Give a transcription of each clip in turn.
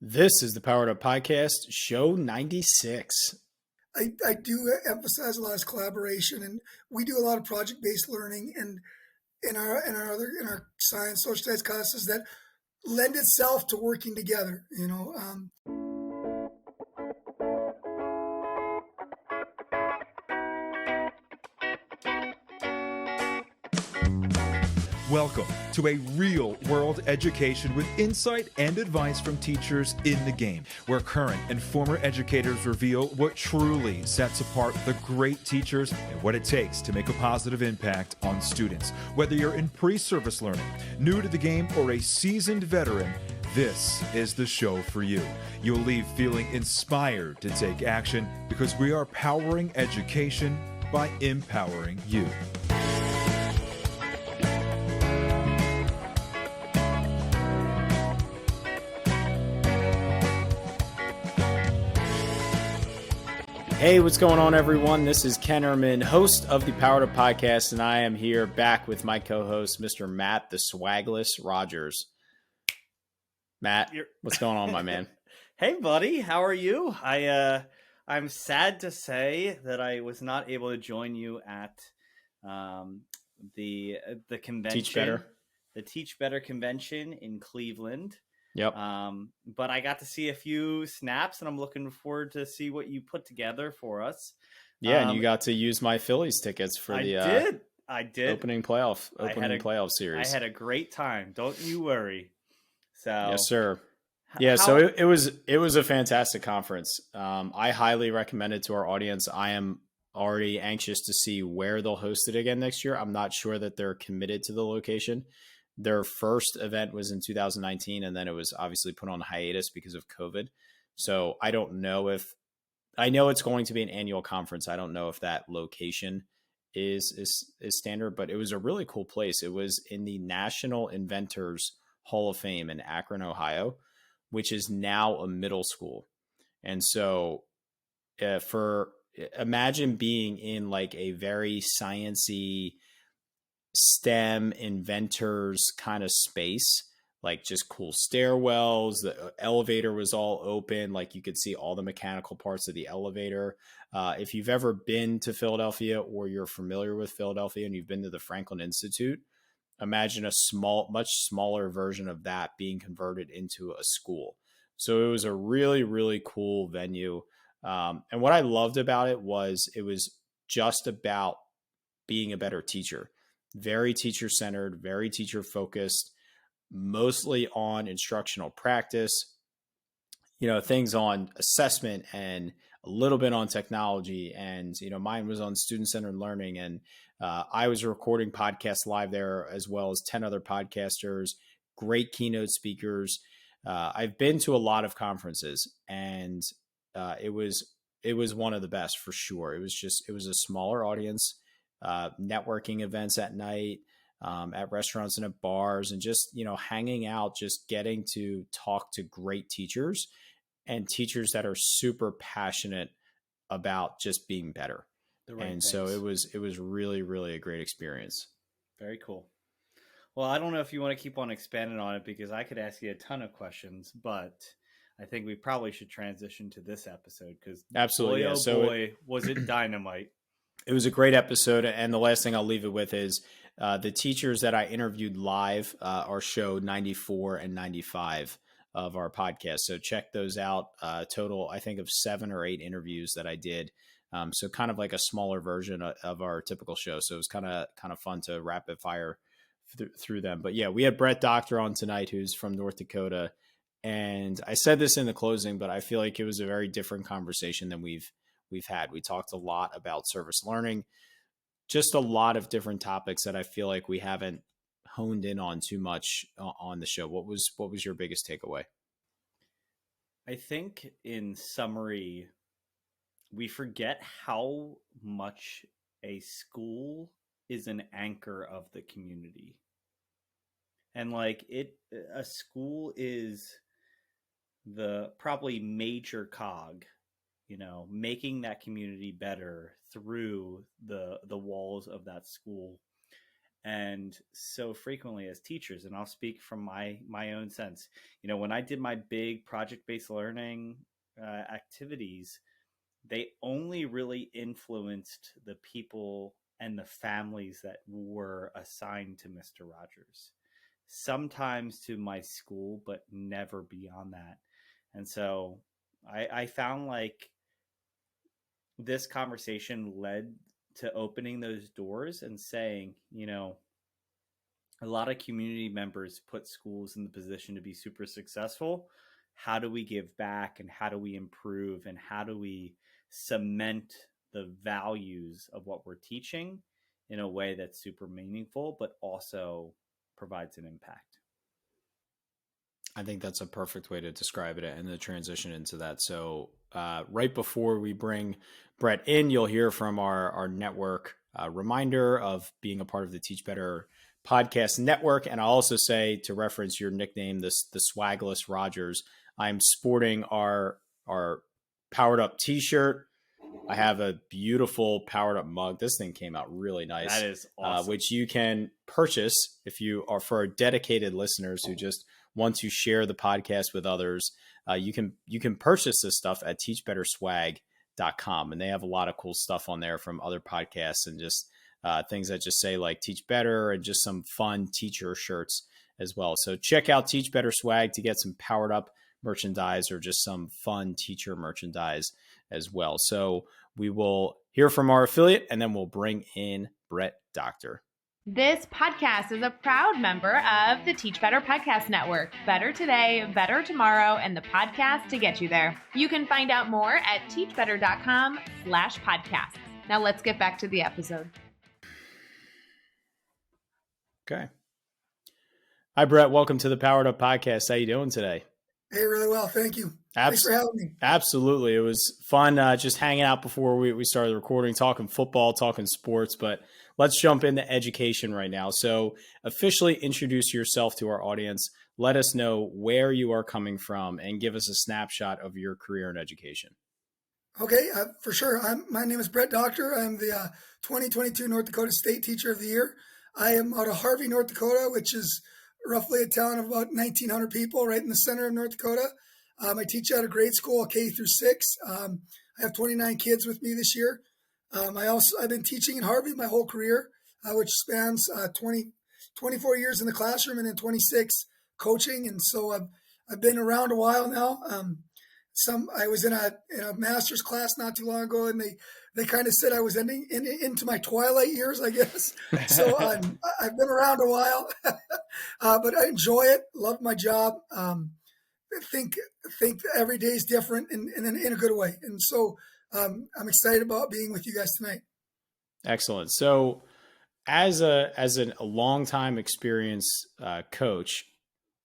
This is the Powered Up Podcast, show 96. I do emphasize a lot of collaboration, and we do a lot of project-based learning, and in our science, social studies classes that lend itself to working together. Welcome to a real-world education with insight and advice from teachers in the game, where current and former educators reveal what truly sets apart the great teachers and what it takes to make a positive impact on students. Whether you're in pre-service learning, new to the game, or a seasoned veteran, this is the show for you. You'll leave feeling inspired to take action because we are powering education by empowering you. Hey, what's going on, everyone? This is Ken Ehrman, host of the Powered Up Podcast, and I am here back with my co-host, Mr. Matt, the Swagless Rogers. Matt, what's going on, my man? Hey, buddy, how are you? I'm sad to say that I was not able to join you at the convention, the Teach Better convention in Cleveland. Yep. But I got to see a few snaps, and I'm looking forward to see what you put together for us. Yeah, and you got to use my Phillies tickets for I did opening playoff series. I had a great time. Don't you worry. So yes, sir. Yeah, so it was a fantastic conference. I highly recommend it to our audience. I am already anxious to see where they'll host it again next year. I'm not sure that they're committed to the location. Their first event was in 2019, and then it was obviously put on hiatus because of COVID. So I don't know I know it's going to be an annual conference. I don't know if that location is standard, but it was a really cool place. It was in the National Inventors Hall of Fame in Akron, Ohio, which is now a middle school. And so imagine being in like a very sciencey STEM inventors kind of space, like just cool stairwells. The elevator was all open. Like you could see all the mechanical parts of the elevator. If you've ever been to Philadelphia or you're familiar with Philadelphia and you've been to the Franklin Institute, imagine a much smaller version of that being converted into a school. So it was a really, really cool venue. And what I loved about it was just about being a better teacher. Very teacher-centered, very teacher-focused, mostly on instructional practice, things on assessment and a little bit on technology. And, mine was on student-centered learning. And I was recording podcasts live there, as well as 10 other podcasters, great keynote speakers. I've been to a lot of conferences, and it was one of the best for sure. It was a smaller audience. Networking events at night, at restaurants and at bars, and just, hanging out, just getting to talk to great teachers and teachers that are super passionate about just being better. So it was really, really a great experience. Very cool. Well, I don't know if you want to keep on expanding on it because I could ask you a ton of questions, but I think we probably should transition to this episode because absolutely, boy, was it dynamite. It was a great episode, and the last thing I'll leave it with is the teachers that I interviewed live are show 94 and 95 of our podcast. So check those out. Total, I think, of 7 or 8 interviews that I did. So kind of like a smaller version of our typical show. So it was kind of fun to rapid fire through them. But yeah, we had Brett Doctor on tonight, who's from North Dakota. And I said this in the closing, but I feel like it was a very different conversation than we've had. We talked a lot about service learning, just a lot of different topics that I feel like we haven't honed in on too much on the show. What was your biggest takeaway? I think in summary, we forget how much a school is an anchor of the community. And a school is the probably major cog, making that community better through the walls of that school. And so frequently as teachers, and I'll speak from my own sense, when I did my big project-based learning activities, they only really influenced the people and the families that were assigned to Mr. Rogers. Sometimes to my school, but never beyond that. And so I found like this conversation led to opening those doors and saying, a lot of community members put schools in the position to be super successful. How do we give back, and how do we improve, and how do we cement the values of what we're teaching in a way that's super meaningful, but also provides an impact? I think that's a perfect way to describe it and the transition into that. So right before we bring Brett in, you'll hear from our network reminder of being a part of the Teach Better podcast network. And I'll also say, to reference your nickname, the Swagless Rogers, I'm sporting our Powered Up t-shirt. I have a beautiful Powered Up mug. This thing came out really nice. That is awesome. Which you can purchase if you are, for our dedicated listeners who just want to share the podcast with others. You can purchase this stuff at teachbetterswag.com, and they have a lot of cool stuff on there from other podcasts, and just things that just say like Teach Better, and just some fun teacher shirts as well. So check out Teach Better Swag to get some Powered Up merchandise, or just some fun teacher merchandise as well. So we will hear from our affiliate, and then we'll bring in Brett Doctor. This podcast is a proud member of the Teach Better Podcast Network. Better today, better tomorrow, and the podcast to get you there. You can find out more at teachbetter.com/podcasts. Now let's get back to the episode. Okay. Hi, Brett. Welcome to the Powered Up Podcast. How you doing today? Hey, really well. Thank you. Thanks for having me. Absolutely. It was fun just hanging out before we started recording, talking football, talking sports, but let's jump into education right now. So officially introduce yourself to our audience. Let us know where you are coming from, and give us a snapshot of your career in education. Okay, for sure. My name is Brett Doctor. I'm the 2022 North Dakota State Teacher of the Year. I am out of Harvey, North Dakota, which is roughly a town of about 1,900 people right in the center of North Dakota. I teach at a grade school, K through 6. I have 29 kids with me this year. I've been teaching in Harvey my whole career, which spans 24 years in the classroom and then 26 coaching. And so I've been around a while now. I was in a master's class not too long ago, and they kind of said I was ending into my twilight years, I guess. So I've been around a while, but I enjoy it. Love my job. Think every day is different, and in a good way. And so I'm excited about being with you guys tonight. Excellent. So as a long-time experienced coach,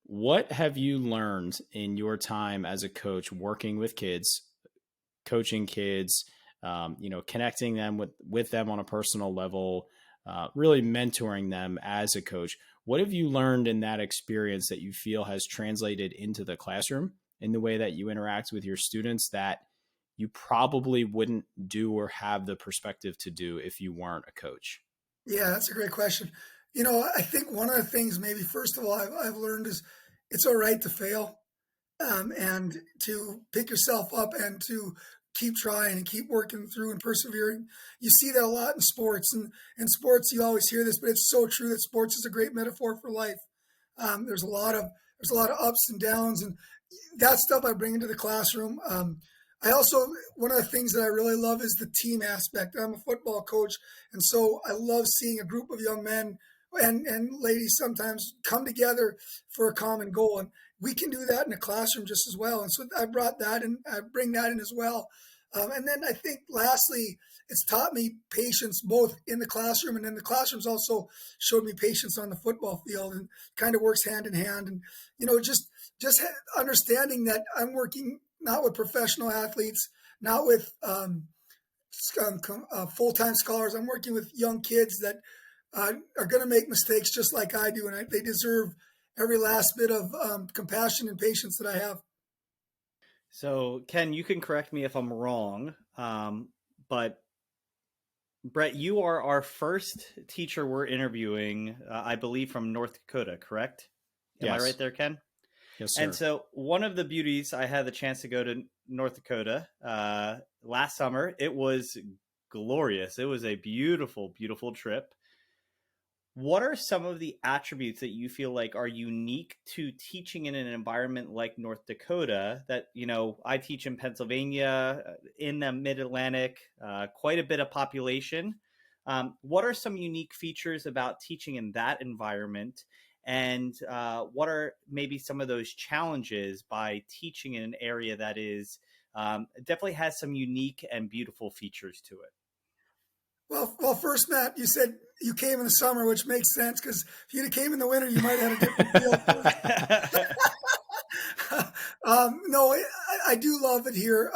what have you learned in your time as a coach, working with kids, coaching kids, connecting them with them on a personal level, really mentoring them as a coach? What have you learned in that experience that you feel has translated into the classroom in the way that you interact with your students that you probably wouldn't do or have the perspective to do if you weren't a coach? Yeah, that's a great question. I think one of the things maybe first of all I've learned is it's all right to fail, and to pick yourself up and to keep trying and keep working through and persevering. You see that a lot in sports, and in sports you always hear this, but it's so true that sports is a great metaphor for life. There's a lot of ups and downs, and that stuff I bring into the classroom. I also, one of the things that I really love is the team aspect. I'm a football coach, and so I love seeing a group of young men and ladies sometimes come together for a common goal. And we can do that in a classroom just as well. And so I brought that and I bring that in as well. And then I think lastly, it's taught me patience both in the classroom, and then the classrooms also showed me patience on the football field, and kind of works hand in hand. And, just understanding that I'm working not with professional athletes, not with full-time scholars. I'm working with young kids that are going to make mistakes just like I do, and they deserve every last bit of compassion and patience that I have. So, Ken, you can correct me if I'm wrong, but Brett, you are our first teacher we're interviewing, I believe, from North Dakota, correct? Am I Yes. right there, Ken? Yes, sir. And so one of the beauties, I had the chance to go to North Dakota last summer. It was glorious. It was a beautiful, beautiful trip. What are some of the attributes that you feel like are unique to teaching in an environment like North Dakota that, I teach in Pennsylvania, in the mid-Atlantic, quite a bit of population. What are some unique features about teaching in that environment? And what are maybe some of those challenges by teaching in an area that is definitely has some unique and beautiful features to it? Well, first, Matt, you said you came in the summer, which makes sense because if you'd have came in the winter, you might have had a different feel. No, I do love it here.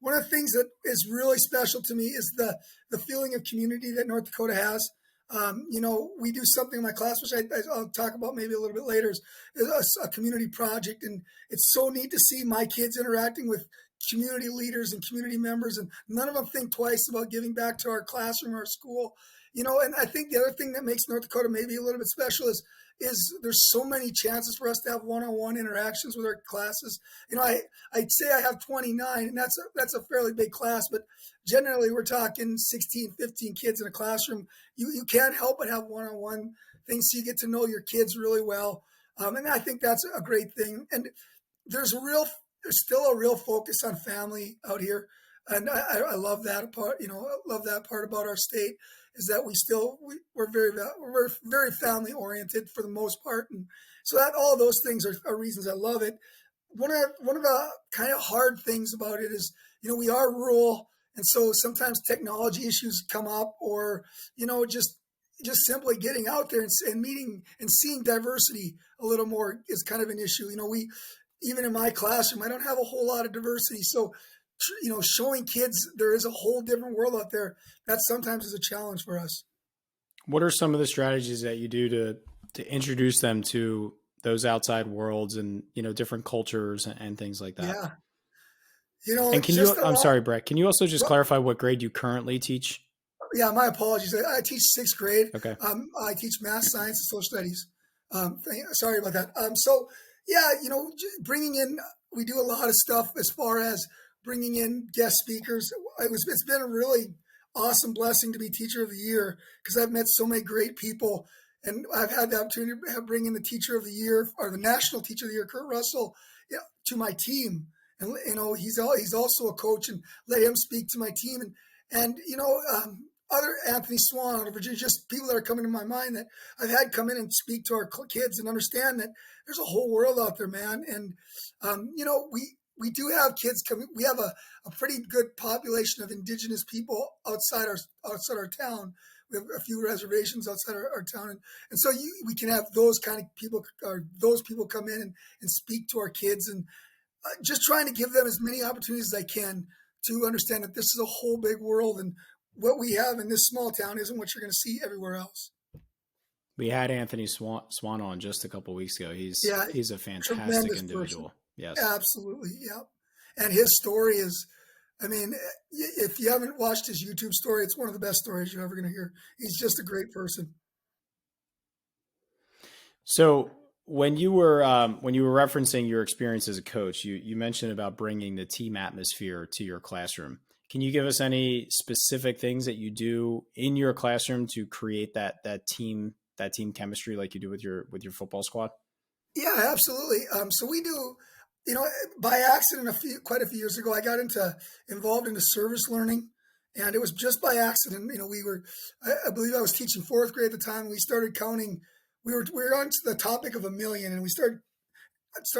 One of the things that is really special to me is the feeling of community that North Dakota has. We do something in my class, which I'll talk about maybe a little bit later, is a community project. And it's so neat to see my kids interacting with community leaders and community members, and none of them think twice about giving back to our classroom or our school. And I think the other thing that makes North Dakota maybe a little bit special is there's so many chances for us to have one-on-one interactions with our classes. I'd say I have 29, and that's a fairly big class, but generally we're talking 16, 15 kids in a classroom. You can't help but have one-on-one things, so you get to know your kids really well. And I think that's a great thing. And there's still a real focus on family out here. And I love that part, I love that part about our state is that we're very family oriented for the most part. And so that all of those things are reasons I love it. One of the kind of hard things about it is, we are rural. And so sometimes technology issues come up or, just simply getting out there and meeting and seeing diversity a little more is kind of an issue. Even in my classroom, I don't have a whole lot of diversity. So, showing kids there is a whole different world out there, that sometimes is a challenge for us. What are some of the strategies that you do to introduce them to those outside worlds and, different cultures and things like that? Yeah. And I'm sorry, Brett, can you also just clarify what grade you currently teach? Yeah, my apologies. I teach sixth grade. Okay. I teach math, science, and social studies. Sorry about that. Yeah, bringing in, we do a lot of stuff as far as bringing in guest speakers. It's been a really awesome blessing to be teacher of the year because I've met so many great people, and I've had the opportunity to bring in the teacher of the year or the national teacher of the year, Kurt Russell, to my team. And, he's also a coach, and let him speak to my team. And other Anthony Swan out of Virginia, just people that are coming to my mind that I've had come in and speak to our kids and understand that there's a whole world out there, man. And, we do have kids coming. We have a pretty good population of indigenous people outside our town. We have a few reservations outside our town. And so we can have those kind of people, or those people come in and speak to our kids, and just trying to give them as many opportunities as I can to understand that this is a whole big world, and what we have in this small town isn't what you're going to see everywhere else. We had Anthony Swan on just a couple of weeks ago. He's a fantastic individual. Person. Yes, absolutely. Yeah. And his story is, if you haven't watched his YouTube story, it's one of the best stories you're ever going to hear. He's just a great person. So when you were referencing your experience as a coach, you mentioned about bringing the team atmosphere to your classroom. Can you give us any specific things that you do in your classroom to create that team chemistry like you do with your football squad? Yeah, absolutely. So we do, by accident, quite a few years ago, I got involved into service learning, and it was just by accident. I believe I was teaching fourth grade at the time. And we started counting. We were on to the topic of 1 million, and we started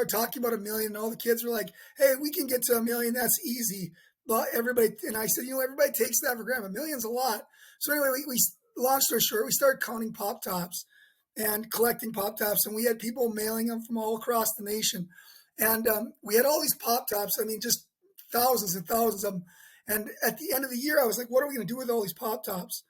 talking about 1 million, and all the kids were like, "Hey, we can get to 1 million. That's easy." But everybody, and I said, everybody takes that for granted. 1 million's a lot. So anyway, we long story short, we started counting Pop Tops and collecting Pop Tops, and we had people mailing them from all across the nation. And we had all these Pop Tops, just thousands and thousands of them. And at the end of the year, I was like, what are we going to do with all these Pop Tops?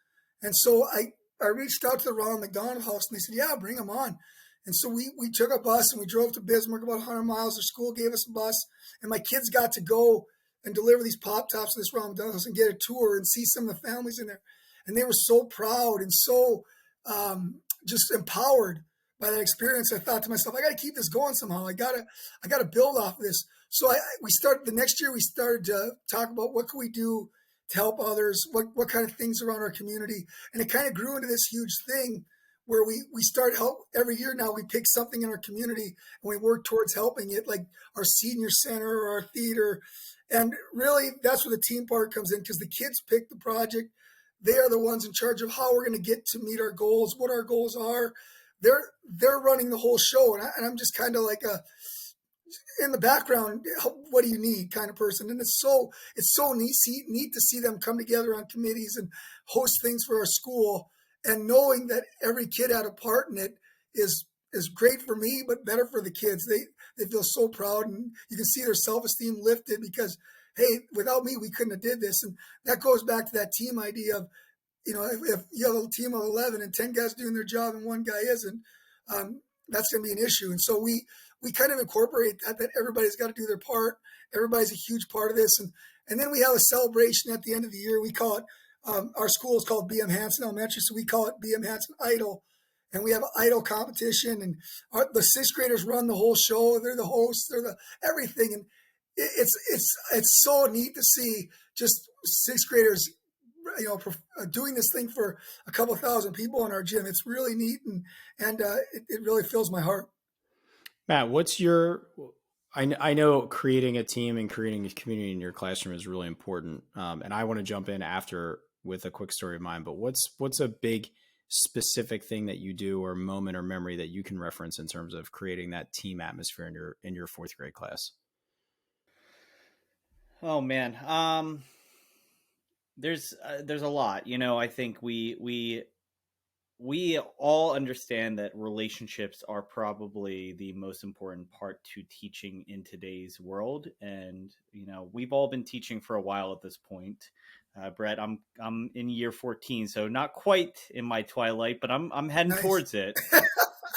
And so I reached out to the Ronald McDonald House, and they said, yeah, bring them on. And so we took a bus, and we drove to Bismarck, about 100 miles. Their school gave us a bus, and my kids got to go and deliver these Pop Tops to this Ronald McDonald House and get a tour and see some of the families in there. and they were so proud and so just empowered by that experience. I thought to myself, I got to keep this going somehow. I got to build off of this. So we started the next year. We started to talk about what can we do to help others, what kind of things around our community, and it kind of grew into this huge thing where we start help every year now. We pick something in our community and we work towards helping it, like our senior center or our theater. And really, that's where the team part comes in, because the kids pick the project. They are the ones in charge of how we're going to get to meet our goals, what our goals are. They're running the whole show, and I'm just kind of like a in the background, what do you need kind of person. And it's so neat to see them come together on committees and host things for our school, and knowing that every kid had a part in it is great for me, but better for the kids. They feel so proud, and you can see their self-esteem lifted because, hey, without me, we couldn't have did this. And that goes back to that team idea of, if you have a team of 11 and 10 guys doing their job and one guy isn't, that's going to be an issue. And so we kind of incorporate that everybody's got to do their part. Everybody's a huge part of this. And then we have a celebration at the end of the year. We call it, our school is called B.M. Hansen Elementary, so we call it B.M. Hansen Idol. And we have an idol competition, and the sixth graders run the whole show. They're the hosts, they're the everything. And it's so neat to see just sixth graders, doing this thing for a couple thousand people in our gym. It's really neat, and it really fills my heart. Matt, I know creating a team and creating a community in your classroom is really important. And I want to jump in after with a quick story of mine, but what's a big specific thing that you do, or moment or memory that you can reference in terms of creating that team atmosphere in your fourth grade class? Oh man. There's a lot, I think we all understand that relationships are probably the most important part to teaching in today's world. And, we've all been teaching for a while at this point. Brett, I'm in year 14, so not quite in my twilight, but I'm heading Nice. towards it.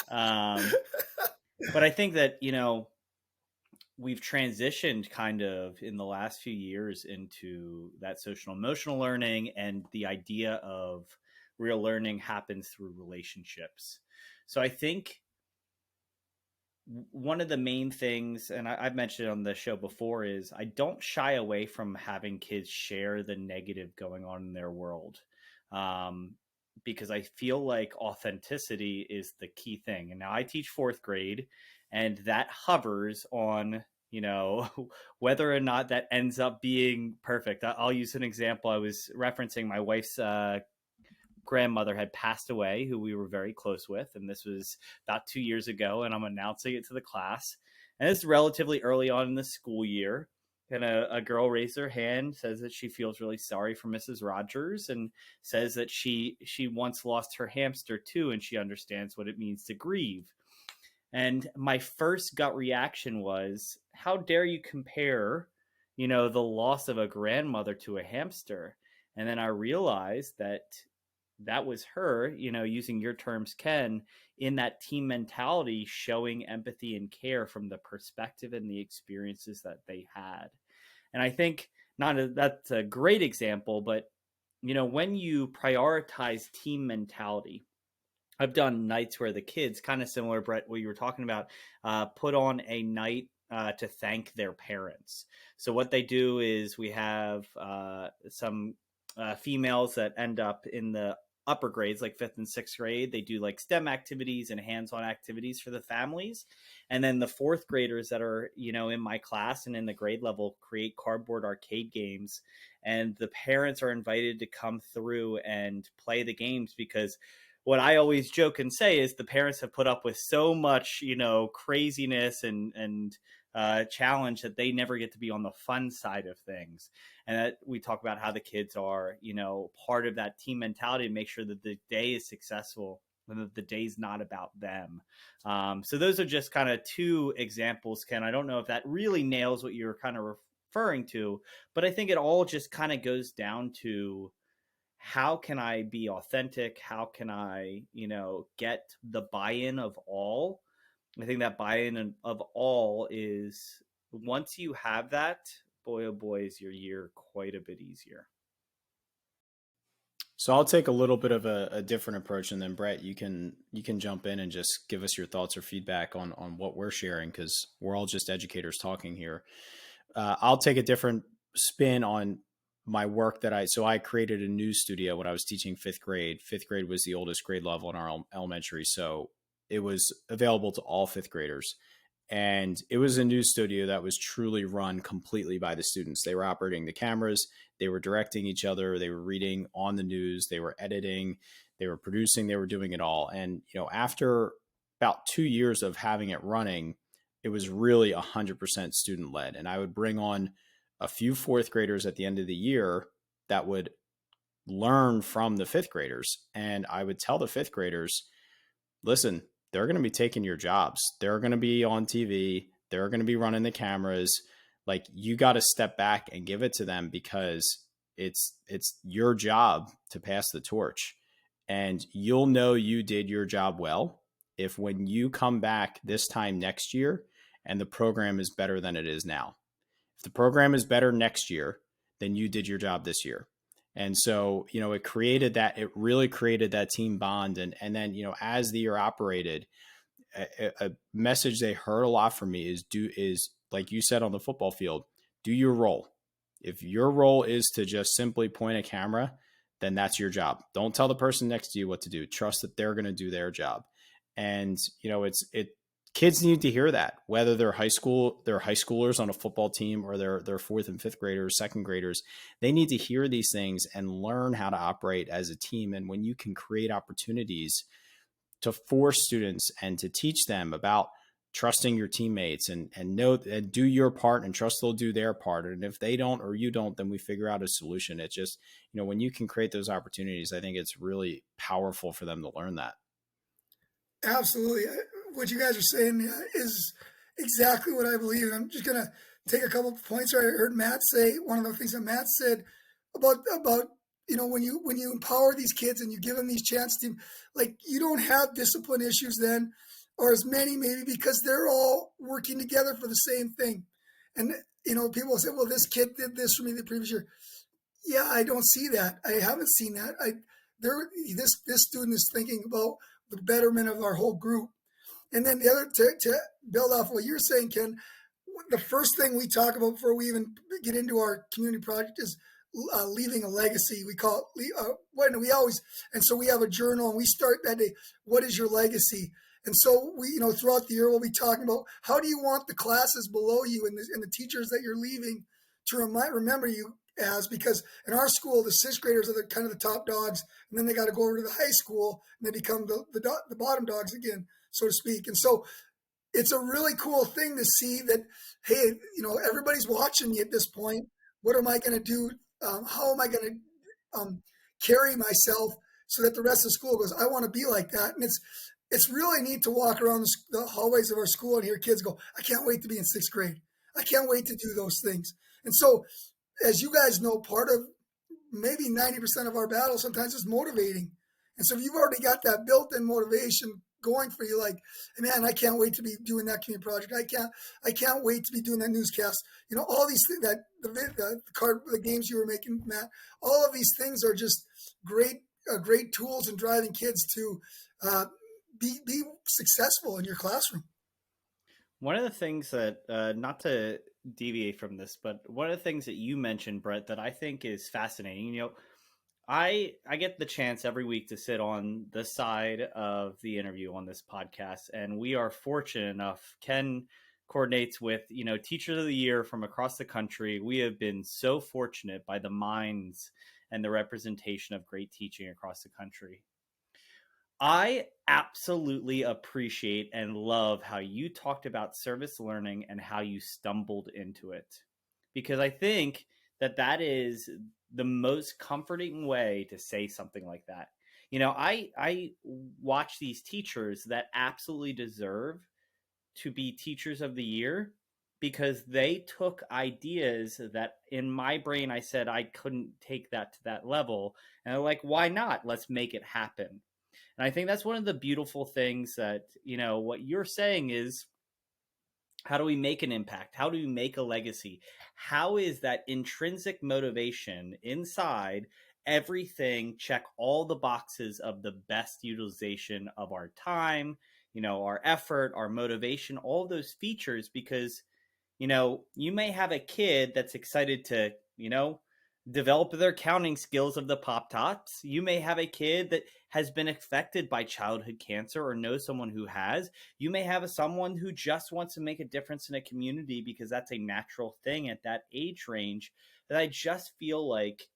But I think that, we've transitioned kind of in the last few years into that social emotional learning, and the idea of real learning happens through relationships. So I think one of the main things, and I've mentioned it on the show before, is I don't shy away from having kids share the negative going on in their world, because I feel like authenticity is the key thing. And now I teach fourth grade, and that hovers on, whether or not that ends up being perfect. I'll use an example. I was referencing my wife's grandmother had passed away, who we were very close with, and this was about 2 years ago, and I'm announcing it to the class, and it's relatively early on in the school year, and a girl raised her hand, says that she feels really sorry for Mrs. Rogers, and says that she once lost her hamster too, and she understands what it means to grieve. And my first gut reaction was, how dare you compare, the loss of a grandmother to a hamster? And then I realized that was her, using your terms, Ken, in that team mentality, showing empathy and care from the perspective and the experiences that they had. And I think that's a great example, but, when you prioritize team mentality, I've done nights where the kids, kind of similar, Brett, what you were talking about, put on a night to thank their parents. So what they do is we have some females that end up in the upper grades, like 5th and 6th grade. They do like STEM activities and hands-on activities for the families. And then the 4th graders that are, in my class and in the grade level create cardboard arcade games. And the parents are invited to come through and play the games, because what I always joke and say is the parents have put up with so much, craziness and challenge that they never get to be on the fun side of things. And that we talk about how the kids are, part of that team mentality to make sure that the day is successful and that the day's not about them. So those are just kind of two examples, Ken. I don't know if that really nails what you're kind of referring to, but I think it all just kind of goes down to, how can I be authentic? How can I, get the buy-in of all? I think that buy-in of all is, once you have that, boy, oh boy, is your year quite a bit easier. So I'll take a little bit of a different approach, and then Brett, you can jump in and just give us your thoughts or feedback on what we're sharing, because we're all just educators talking here. I'll take a different spin on my work that I created a news studio when I was teaching fifth grade. Fifth grade was the oldest grade level in our elementary, so it was available to all fifth graders. And it was a news studio that was truly run completely by the students. They were operating the cameras, they were directing each other, they were reading on the news, they were editing, they were producing, they were doing it all. And, after about 2 years of having it running, it was really 100% student led. And I would bring on a few fourth graders at the end of the year that would learn from the fifth graders. And I would tell the fifth graders, listen, they're going to be taking your jobs. They're going to be on TV. They're going to be running the cameras. Like, you got to step back and give it to them, because it's your job to pass the torch. And you'll know you did your job well if when you come back this time next year and the program is better than it is now. If the program is better next year, then you did your job this year. And so, it really created that team bond. And then, as the year operated, a message they heard a lot from me is like you said on the football field, do your role. If your role is to just simply point a camera, then that's your job. Don't tell the person next to you what to do. Trust that they're going to do their job. And, kids need to hear that, whether they're high schoolers on a football team, or they're fourth and fifth graders, second graders. They need to hear these things and learn how to operate as a team. And when you can create opportunities to force students and to teach them about trusting your teammates and know and do your part and trust they'll do their part. And if they don't, or you don't, then we figure out a solution. It's just, when you can create those opportunities, I think it's really powerful for them to learn that. Absolutely. What you guys are saying is exactly what I believe. And I'm just going to take a couple of points here. I heard Matt say, one of the things that Matt said about when you empower these kids and you give them these chances to, like, you don't have discipline issues then, or as many maybe, because they're all working together for the same thing. And, people say, well, this kid did this for me the previous year. Yeah, I don't see that. I haven't seen that. This student is thinking about the betterment of our whole group. And then the other, to build off what you're saying, Ken, the first thing we talk about before we even get into our community project is leaving a legacy. We call it, and so we have a journal and we start that day. What is your legacy? And so we, throughout the year, we'll be talking about how do you want the classes below you and the teachers that you're leaving to remember you as, because in our school, the sixth graders are the kind of the top dogs, and then they got to go over to the high school and they become the bottom dogs again, so to speak. And so it's a really cool thing to see that, hey, everybody's watching me at this point. What am I going to do? How am I going to carry myself so that the rest of the school goes, I want to be like that? And it's really neat to walk around the hallways of our school and hear kids go, I can't wait to be in sixth grade. I can't wait to do those things. And so, as you guys know, part of maybe 90% of our battle sometimes is motivating. And so if you've already got that built-in motivation going for you, like, hey, man, I can't wait to be doing that community project. I can't wait to be doing that newscast. All these things, that the games you were making, Matt, all of these things are just great tools in driving kids to be successful in your classroom. One of the things that, not to deviate from this, but one of the things that you mentioned, Brett, that I think is fascinating, I get the chance every week to sit on the side of the interview on this podcast, and we are fortunate enough. Ken coordinates with, Teachers of the Year from across the country. We have been so fortunate by the minds and the representation of great teaching across the country. I absolutely appreciate and love how you talked about service learning and how you stumbled into it, because I think that is the most comforting way to say something like that. I watch these teachers that absolutely deserve to be Teachers of the Year, because they took ideas that in my brain I said I couldn't take that to that level, and they're like, why not? Let's make it happen. And I think that's one of the beautiful things that, what you're saying is, how do we make an impact? How do we make a legacy? How is that intrinsic motivation inside everything, check all the boxes of the best utilization of our time, our effort, our motivation, all of those features, because, you may have a kid that's excited to, develop their counting skills of the Pop Tops. You may have a kid that has been affected by childhood cancer or knows someone who has. You may have someone who just wants to make a difference in a community because that's a natural thing at that age range. That I just feel like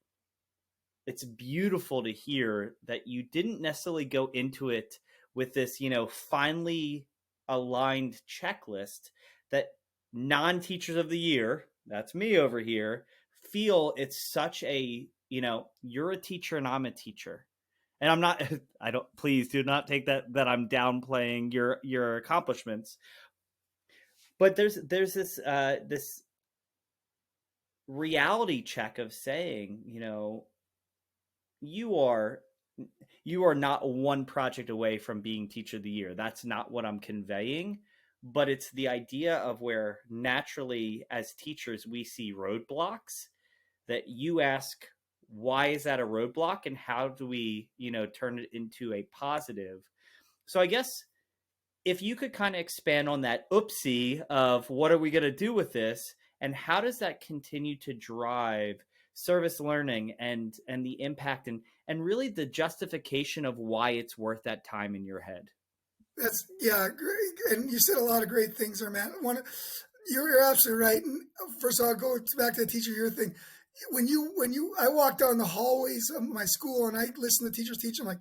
it's beautiful to hear that you didn't necessarily go into it with this, finely aligned checklist that non-teachers of the year, that's me over here, feel it's such a, you're a teacher and I'm a teacher. And I'm not, please do not take that I'm downplaying your accomplishments. But there's this, this reality check of saying, you are not one project away from being teacher of the year. That's not what I'm conveying, but it's the idea of where naturally as teachers, we see roadblocks that you ask, why is that a roadblock? And how do we, turn it into a positive? So I guess if you could kind of expand on that oopsie of what are we going to do with this? And how does that continue to drive service learning and the impact and really the justification of why it's worth that time in your head? That's great. And you said a lot of great things there, man. You're absolutely right. And first of all, I'll go back to the teacher year thing. I walk down the hallways of my school and I listen to teachers teach. I'm like,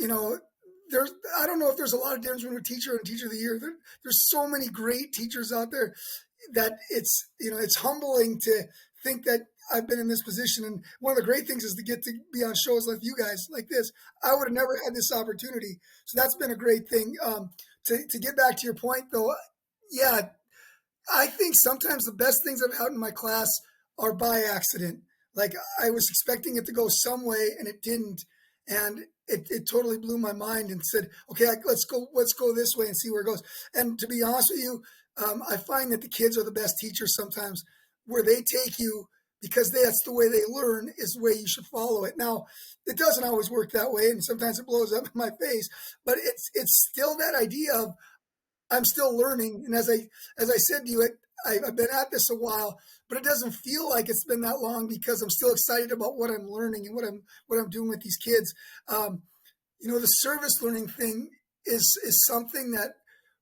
I don't know if there's a lot of difference between a teacher and teacher of the year. There's so many great teachers out there that it's humbling to think that I've been in this position. And one of the great things is to get to be on shows like you guys like this. I would have never had this opportunity. So that's been a great thing. To get back to your point though, yeah, I think sometimes the best things I've had in my class are by accident. Like I was expecting it to go some way and it didn't. And it totally blew my mind and said, okay, let's go this way and see where it goes. And to be honest with you, I find that the kids are the best teachers sometimes, where they take you because that's the way they learn is the way you should follow it. Now, it doesn't always work that way, and sometimes it blows up in my face, but it's still that idea of I'm still learning. And as I said to you, I've been at this a while, but it doesn't feel like it's been that long because I'm still excited about what I'm learning and what I'm doing with these kids. The service learning thing is something that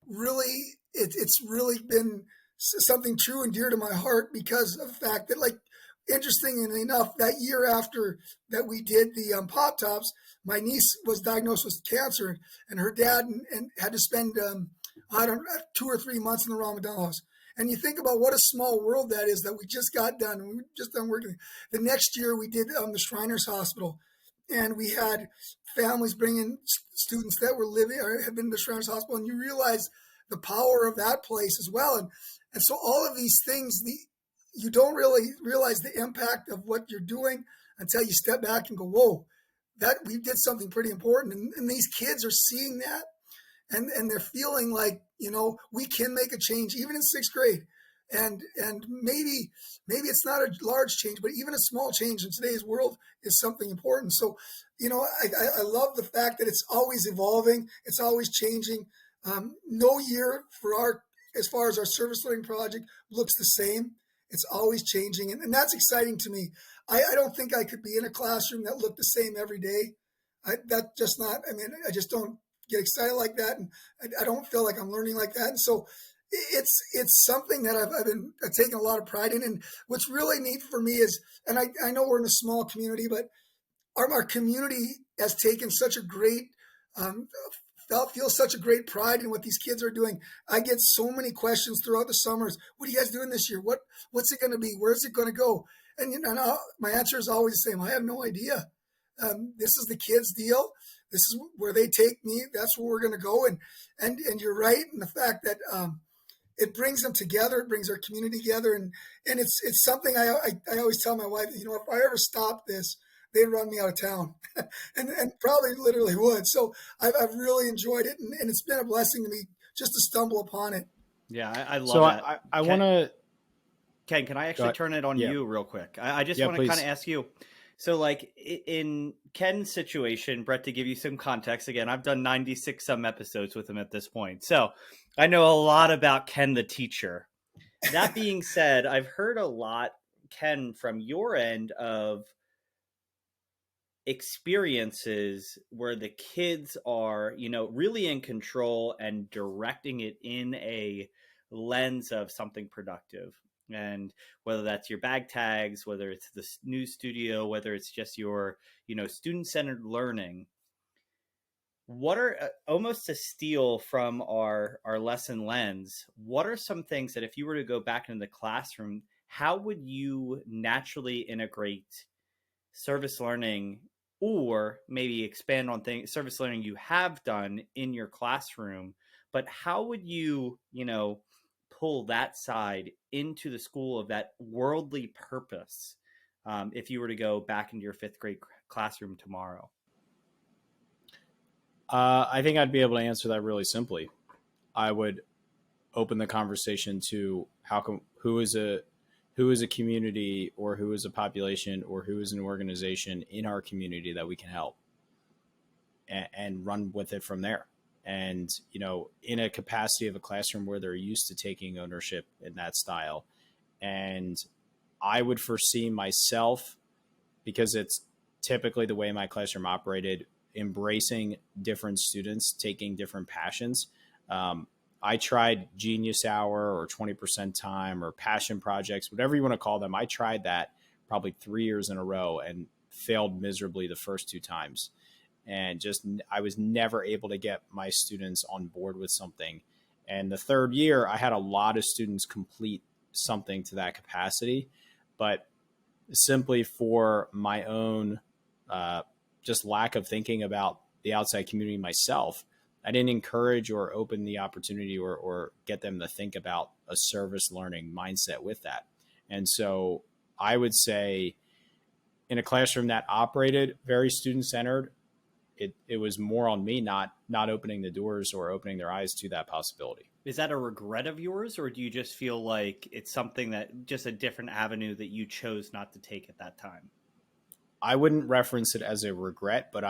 really it's really been something true and dear to my heart because of the fact that, like, interestingly enough, that year after that we did the Pop Tops, my niece was diagnosed with cancer, and her dad and had to spend 2 or 3 months in the Ronald McDonald House. And you think about what a small world that is that we just got done. We just done working. The next year we did the Shriners Hospital, and we had families bringing students that were living or had been in the Shriners Hospital, and you realize the power of that place as well. And so all of these things, you don't really realize the impact of what you're doing until you step back and go, whoa, that we did something pretty important. And these kids are seeing that. And they're feeling like, we can make a change even in 6th grade. And maybe it's not a large change, but even a small change in today's world is something important. So, I love the fact that it's always evolving. It's always changing. No year as far as our service learning project looks the same. It's always changing. And that's exciting to me. I don't think I could be in a classroom that looked the same every day. I just don't get excited like that, and I don't feel like I'm learning like that. And so it's something that I've taken a lot of pride in. And what's really neat for me is, and I know we're in a small community, but our community has taken such a great, feels such a great pride in what these kids are doing. I get so many questions throughout the summers. What are you guys doing this year? What's it going to be? Where's it going to go? And my answer is always the same. I have no idea. This is the kids' deal. This is where they take me. That's where we're going to go. And you're right in the fact that it brings them together. It brings our community together. And it's something I always tell my wife, if I ever stop this, they'd run me out of town and probably literally would. So I've really enjoyed it. And it's been a blessing to me just to stumble upon it. Yeah, I love that. I want to... Ken, can I actually turn it on you real quick? I just want to kind of ask you. So, like in Ken's situation, Brett, to give you some context, again, I've done 96 some episodes with him at this point. So I know a lot about Ken the teacher. That being said, I've heard a lot, Ken, from your end of experiences where the kids are, really in control and directing it in a lens of something productive. And whether that's your bag tags, whether it's the news studio, whether it's just your, student-centered learning, what are almost to steal from our lesson lens, what are some things that if you were to go back into the classroom, how would you naturally integrate service learning, or maybe expand on service learning you have done in your classroom, but how would you, pull that side into the school of that worldly purpose if you were to go back into your fifth grade classroom tomorrow? I think I'd be able to answer that really simply. I would open the conversation to who is a community, or who is a population, or who is an organization in our community that we can help, and run with it from there. And, in a capacity of a classroom where they're used to taking ownership in that style. And I would foresee myself, because it's typically the way my classroom operated, embracing different students, taking different passions. I tried Genius Hour or 20% Time or passion projects, whatever you want to call them. I tried that probably 3 years in a row and failed miserably the first 2 times. And I was never able to get my students on board with something. And the third year, I had a lot of students complete something to that capacity, but simply for my own just lack of thinking about the outside community myself, I didn't encourage or open the opportunity or get them to think about a service learning mindset with that. And so I would say in a classroom that operated very student-centered, it was more on me not opening the doors or opening their eyes to that possibility. Is that a regret of yours, or do you just feel like it's something that just a different avenue that you chose not to take at that time? I wouldn't reference it as a regret, but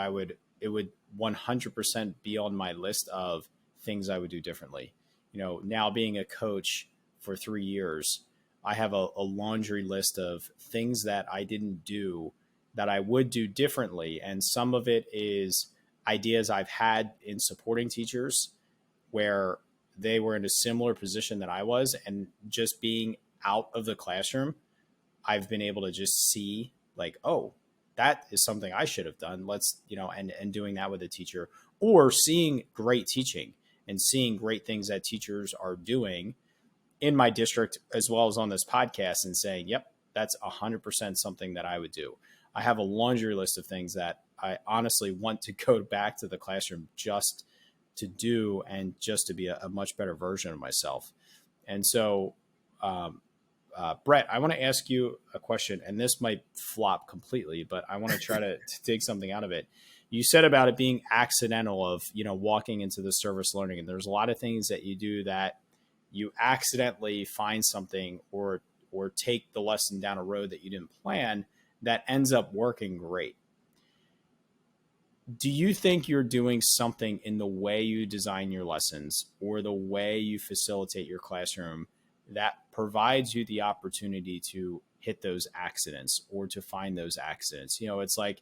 it would 100% be on my list of things I would do differently. Now being a coach for 3 years, I have a laundry list of things that I didn't do that I would do differently. And some of it is ideas I've had in supporting teachers where they were in a similar position that I was, and just being out of the classroom, I've been able to just see like, oh, that is something I should have done. Let's, and doing that with a teacher, or seeing great teaching and seeing great things that teachers are doing in my district as well as on this podcast, and saying, yep, that's 100% something that I would do. I have a laundry list of things that I honestly want to go back to the classroom just to do, and just to be a much better version of myself. And so, Brett, I want to ask you a question, and this might flop completely, but I want to try to dig something out of it. You said about it being accidental of, walking into the service learning, and there's a lot of things that you do that you accidentally find something or take the lesson down a road that you didn't plan that ends up working great. Do you think you're doing something in the way you design your lessons or the way you facilitate your classroom that provides you the opportunity to hit those accidents or to find those accidents? It's like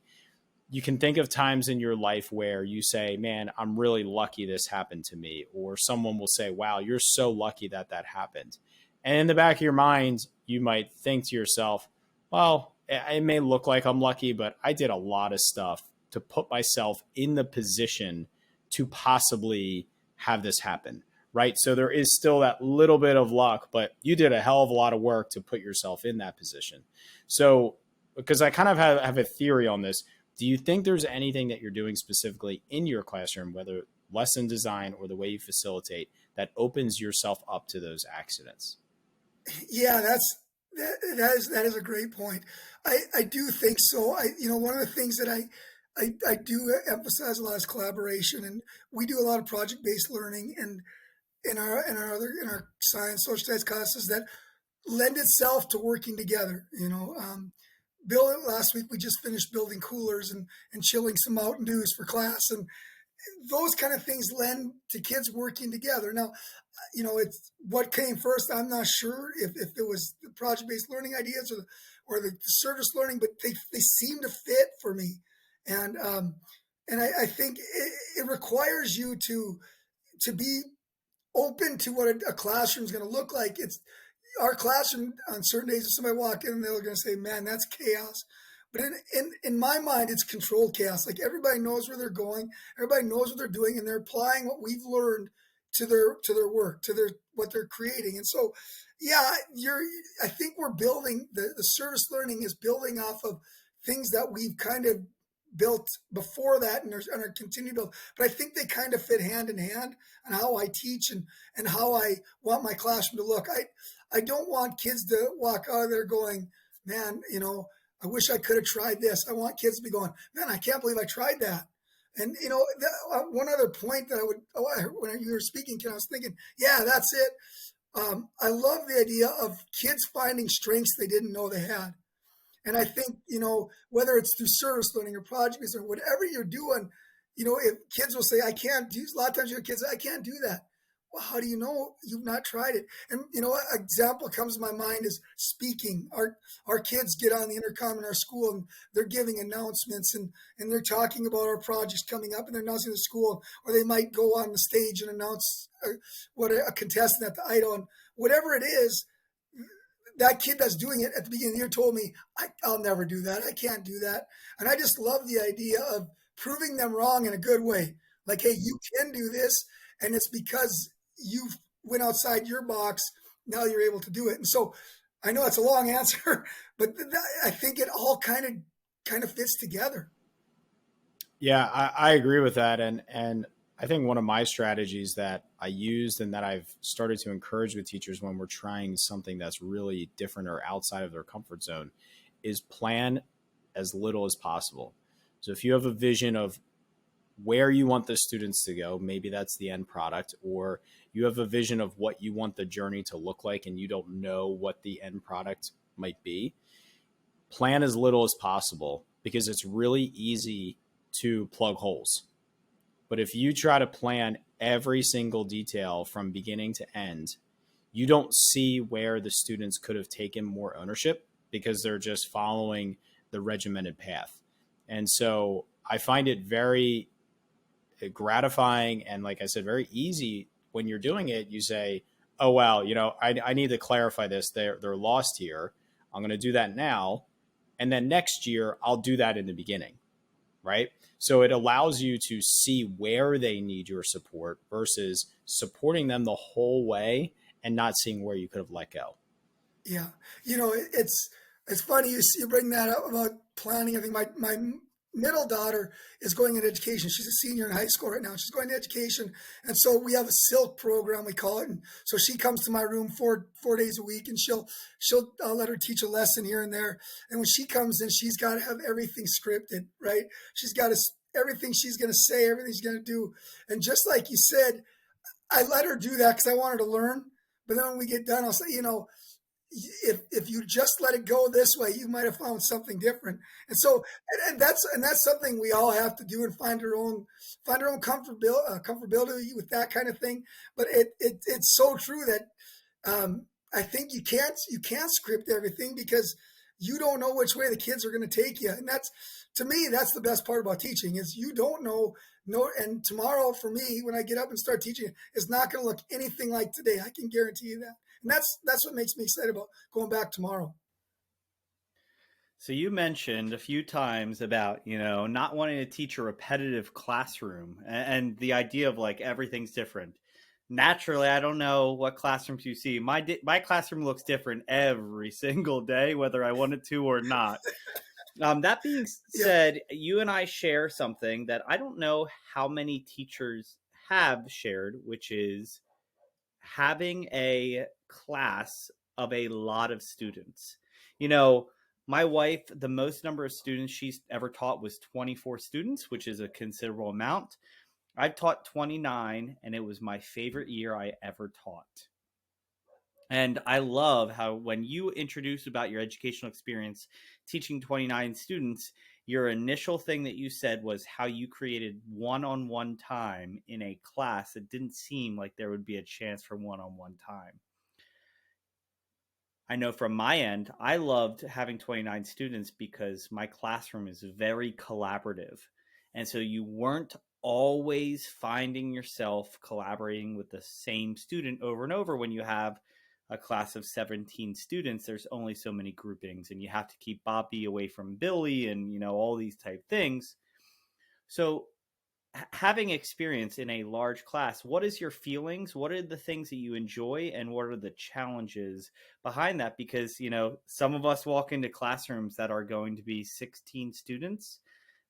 you can think of times in your life where you say, man, I'm really lucky this happened to me. Or someone will say, wow, you're so lucky that happened. And in the back of your mind, you might think to yourself, well, it may look like I'm lucky, but I did a lot of stuff to put myself in the position to possibly have this happen, right? So there is still that little bit of luck, but you did a hell of a lot of work to put yourself in that position. So, because I kind of have a theory on this, do you think there's anything that you're doing specifically in your classroom, whether lesson design or the way you facilitate, that opens yourself up to those accidents? Yeah, that is a great point. I do think so. One of the things that I do emphasize a lot is collaboration, and we do a lot of project-based learning, and in our science, social studies classes that lend itself to working together. last week we just finished building coolers and chilling some Mountain Dews for class, and those kind of things lend to kids working together. Now, it's what came first. I'm not sure if it was the project-based learning ideas or the service learning, but they seem to fit for me. And I think it requires you to be open to what a classroom is going to look like. It's our classroom on certain days. If somebody walk in, they're going to say, "Man, that's chaos." But in my mind, it's controlled chaos. Like everybody knows where they're going, everybody knows what they're doing, and they're applying what we've learned to their work, to what they're creating. And so, yeah, I think we're building the service learning is building off of things that we've kind of built before that and are continue to build. But I think they kind of fit hand in hand on how I teach and how I want my classroom to look. I don't want kids to walk out of there going, "Man, I wish I could have tried this." I want kids to be going, "Man, I can't believe I tried that." And, one other point that when you were speaking, Ken, I was thinking, yeah, that's it. I love the idea of kids finding strengths they didn't know they had. And I think, whether it's through service learning or projects or whatever you're doing, if kids will say, "I can't do," a lot of times your kids say, "I can't do that." Well, how do you know you've not tried it? And, an example comes to my mind is speaking. Our kids get on the intercom in our school and they're giving announcements and they're talking about our projects coming up and they're announcing the school, or they might go on the stage and announce what a contestant at the idol. And whatever it is, that kid that's doing it at the beginning of the year told me, "I'll never do that. I can't do that." And I just love the idea of proving them wrong in a good way. Like, hey, you can do this. And it's because you went outside your box. Now you're able to do it. And so I know it's a long answer, but I think it all kind of fits together. Yeah, I agree with that. And I think one of my strategies that I used and that I've started to encourage with teachers when we're trying something that's really different or outside of their comfort zone is plan as little as possible. So if you have a vision of where you want the students to go, maybe that's the end product, or you have a vision of what you want the journey to look like and you don't know what the end product might be, plan as little as possible, because it's really easy to plug holes. But if you try to plan every single detail from beginning to end, you don't see where the students could have taken more ownership because they're just following the regimented path. And so I find it very gratifying and, like I said, very easy when you're doing it. You say, "Oh, wow, I need to clarify this. They're lost here. I'm going to do that now. And then next year, I'll do that in the beginning." Right? So it allows you to see where they need your support versus supporting them the whole way and not seeing where you could have let go. Yeah. It's funny you bring that up about planning. I think my middle daughter is going into education. She's a senior in high school right now. She's going to education. And so we have a silk program, we call it. And so she comes to my room four days a week, and she'll let her teach a lesson here and there. And when she comes in, she's got to have everything scripted, right? She's got everything she's going to say, everything she's going to do. And just like you said, I let her do that because I want her to learn. But then when we get done, I'll say, if you just let it go this way, you might have found something different. And so, and that's something we all have to do and find our own comfortability with that kind of thing. But it's so true that I think you can't script everything because you don't know which way the kids are going to take you. And to me, that's the best part about teaching is you don't know. And tomorrow for me, when I get up and start teaching, it's not going to look anything like today. I can guarantee you that. And that's what makes me excited about going back tomorrow. So you mentioned a few times about, not wanting to teach a repetitive classroom and the idea of like everything's different. Naturally, I don't know what classrooms you see. My classroom looks different every single day, whether I wanted to or not. That being said, you and I share something that I don't know how many teachers have shared, which is having a class of a lot of students. My wife, the most number of students she's ever taught was 24 students, which is a considerable amount. I've taught 29, and it was my favorite year I ever taught. And I love how when you introduced about your educational experience teaching 29 students, your initial thing that you said was how you created one-on-one time in a class that didn't seem like there would be a chance for one-on-one time. I know from my end, I loved having 29 students because my classroom is very collaborative. And so you weren't always finding yourself collaborating with the same student over and over. When you have a class of 17 students, there's only so many groupings, and you have to keep Bobby away from Billy and, all these type things. So having experience in a large class, what is your feelings? What are the things that you enjoy, and what are the challenges behind that? Because, some of us walk into classrooms that are going to be 16 students,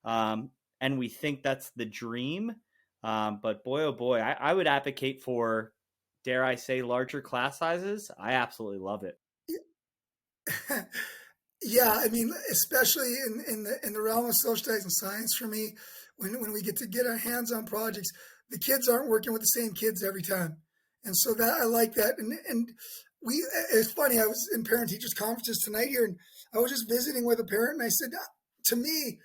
and we think that's the dream. But boy, oh boy, I would advocate for, dare I say, larger class sizes. I absolutely love it. Yeah, I mean, especially in the realm of social studies and science, for me, when we get our hands on projects, the kids aren't working with the same kids every time, and so that I like that. And it's funny. I was in parent teachers conferences tonight here, and I was just visiting with a parent, and I said, to me,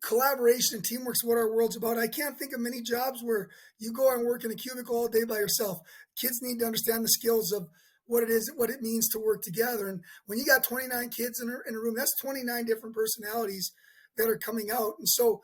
collaboration and teamwork is what our world's about. I can't think of many jobs where you go and work in a cubicle all day by yourself. Kids need to understand the skills of what it means to work together. And when you got 29 kids in a room, that's 29 different personalities that are coming out. And so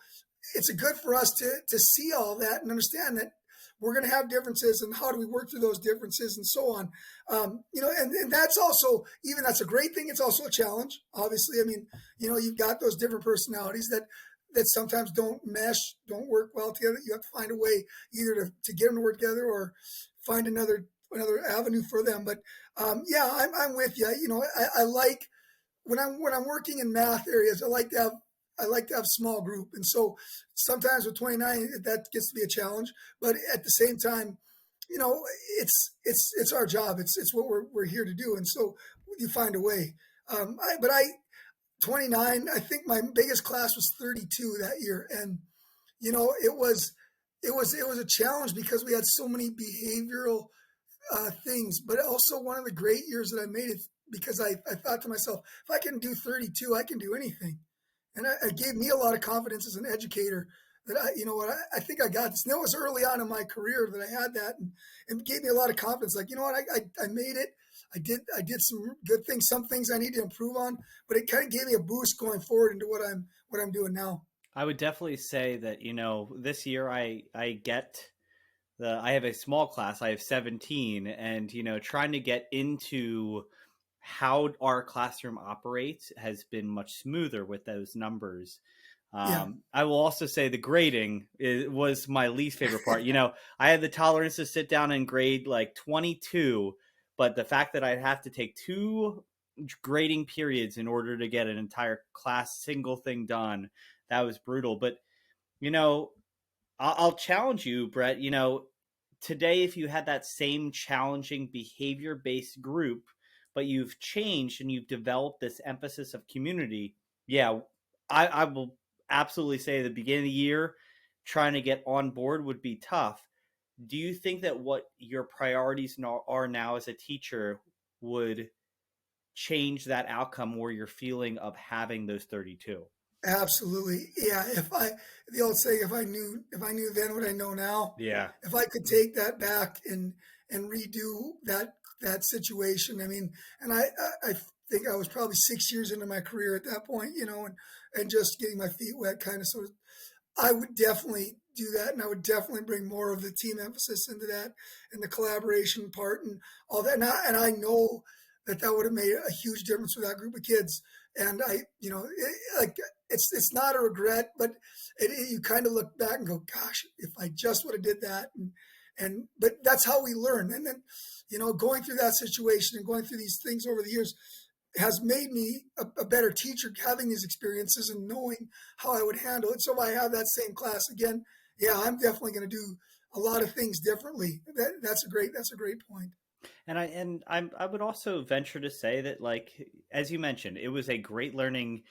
it's good for us to see all that and understand that we're going to have differences, and how do we work through those differences and so on. And that's also, even that's a great thing. It's also a challenge, obviously. I mean, you've got those different personalities that sometimes don't mesh, don't work well together. You have to find a way either to get them to work together or find another avenue for them. But yeah, I'm with you. I like when I'm working in math areas, I like to have small group. And so sometimes with 29, that gets to be a challenge, but at the same time, it's our job. It's what we're here to do. And so you find a way. 29, I think my biggest class was 32 that year. And, it was a challenge because we had so many behavioral things, but also one of the great years that I made it because I thought to myself, if I can do 32, I can do anything. And it gave me a lot of confidence as an educator that I think I got this. And it was early on in my career that I had that, and gave me a lot of confidence. Like, I made it. I did some good things, some things I need to improve on, but it kind of gave me a boost going forward into what I'm doing now. I would definitely say that, this year I have a small class. I have 17, and, trying to get into how our classroom operates has been much smoother with those numbers. Yeah. I will also say the grading was my least favorite part. I had the tolerance to sit down and grade like 22, but the fact that I'd have to take 2 grading periods in order to get an entire class single thing done, that was brutal. But, I'll challenge you, Brett. Today, if you had that same challenging behavior-based group, but you've changed and you've developed this emphasis of community, yeah, I will absolutely say the beginning of the year, trying to get on board would be tough. Do you think that what your priorities are now as a teacher would change that outcome or your feeling of having those 32? Absolutely. Yeah. The old saying, if I knew then what I know now, Yeah. if I could take that back and redo that situation. I mean, and I think I was probably 6 years into my career at that point, and just getting my feet wet kind of. So I would definitely do that. And I would definitely bring more of the team emphasis into that and the collaboration part and all that. And I know that would have made a huge difference for that group of kids. And it's not a regret, but you kind of look back and go, gosh, if I just would have did that. But that's how we learn. And then, going through that situation and going through these things over the years has made me a better teacher, having these experiences and knowing how I would handle it. So if I have that same class again, yeah, I'm definitely going to do a lot of things differently. That's a great point. And I would also venture to say that, like, as you mentioned, it was a great learning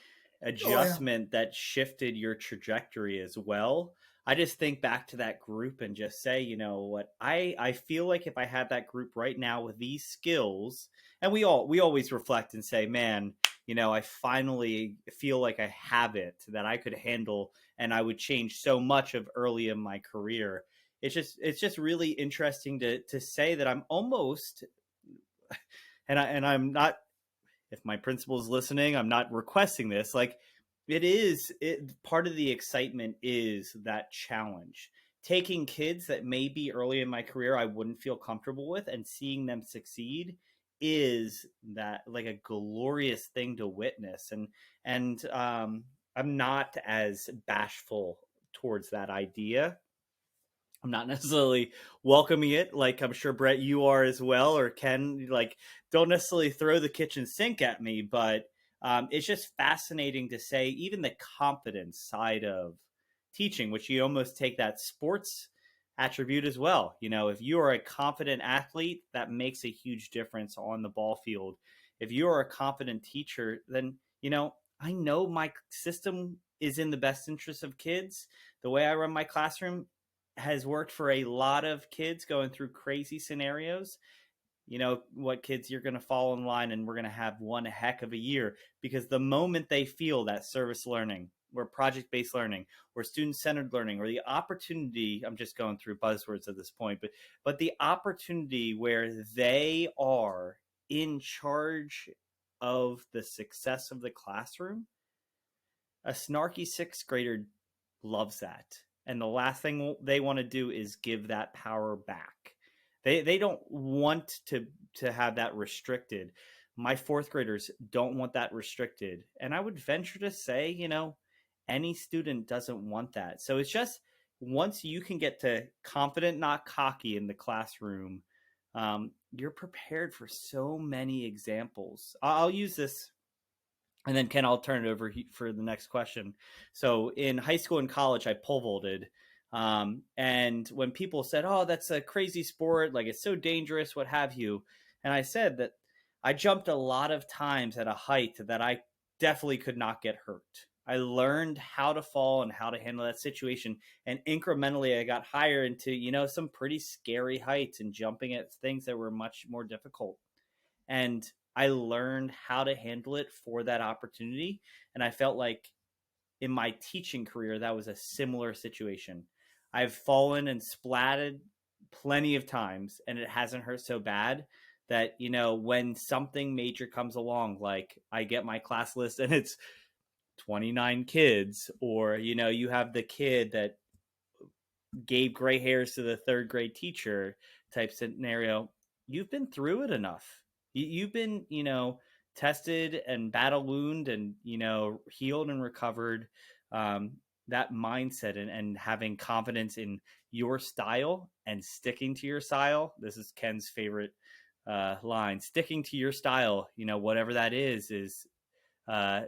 adjustment that shifted your trajectory as well. I just think back to that group and just say, you know what, I feel like if I had that group right now with these skills, and we always reflect and say, man, you know, I finally feel like I have it that I could handle, and I would change so much of early in my career. It's just really interesting to say that I'm almost, and I'm not, if my principal is listening, I'm not requesting this. Like, part of the excitement is that challenge. Taking kids that maybe early in my career I wouldn't feel comfortable with and seeing them succeed is that like a glorious thing to witness. And I'm not as bashful towards that idea. I'm not necessarily welcoming it like I'm sure Brett you are as well, or Ken. Like, don't necessarily throw the kitchen sink at me, but it's just fascinating to say even the confidence side of teaching, which you almost take that sports attribute as well. You know, if you are a confident athlete, that makes a huge difference on the ball field. If you are a confident teacher, then, you know, I know my system is in the best interest of kids. The way I run my classroom has worked for a lot of kids going through crazy scenarios. You know what, kids, you're going to fall in line and we're going to have one heck of a year, because the moment they feel that service learning or project-based learning or student-centered learning or the opportunity, I'm just going through buzzwords at this point, but the opportunity where they are in charge of the success of the classroom, a snarky sixth grader loves that. And the last thing they want to do is give that power back. They don't want to have that restricted. My fourth graders don't want that restricted. And I would venture to say, you know, any student doesn't want that. So it's just, once you can get to confident, not cocky in the classroom, you're prepared for so many examples. I'll use this, and then Ken, I'll turn it over for the next question. So in high school and college, I pole vaulted. And when people said, oh, that's a crazy sport, like it's so dangerous, what have you. And I said that I jumped a lot of times at a height that I definitely could not get hurt. I learned how to fall and how to handle that situation. And incrementally, I got higher into, you know, some pretty scary heights and jumping at things that were much more difficult. And I learned how to handle it for that opportunity. And I felt like in my teaching career, that was a similar situation. I've fallen and splatted plenty of times, and it hasn't hurt so bad that, you know, when something major comes along, like I get my class list and it's 29 kids, or, you know, you have the kid that gave gray hairs to the third grade teacher type scenario, you've been through it enough. You've been, you know, tested and battle wound and, you know, healed and recovered. That mindset and having confidence in your style and sticking to your style. This is Ken's favorite line. Sticking to your style, you know, whatever that is a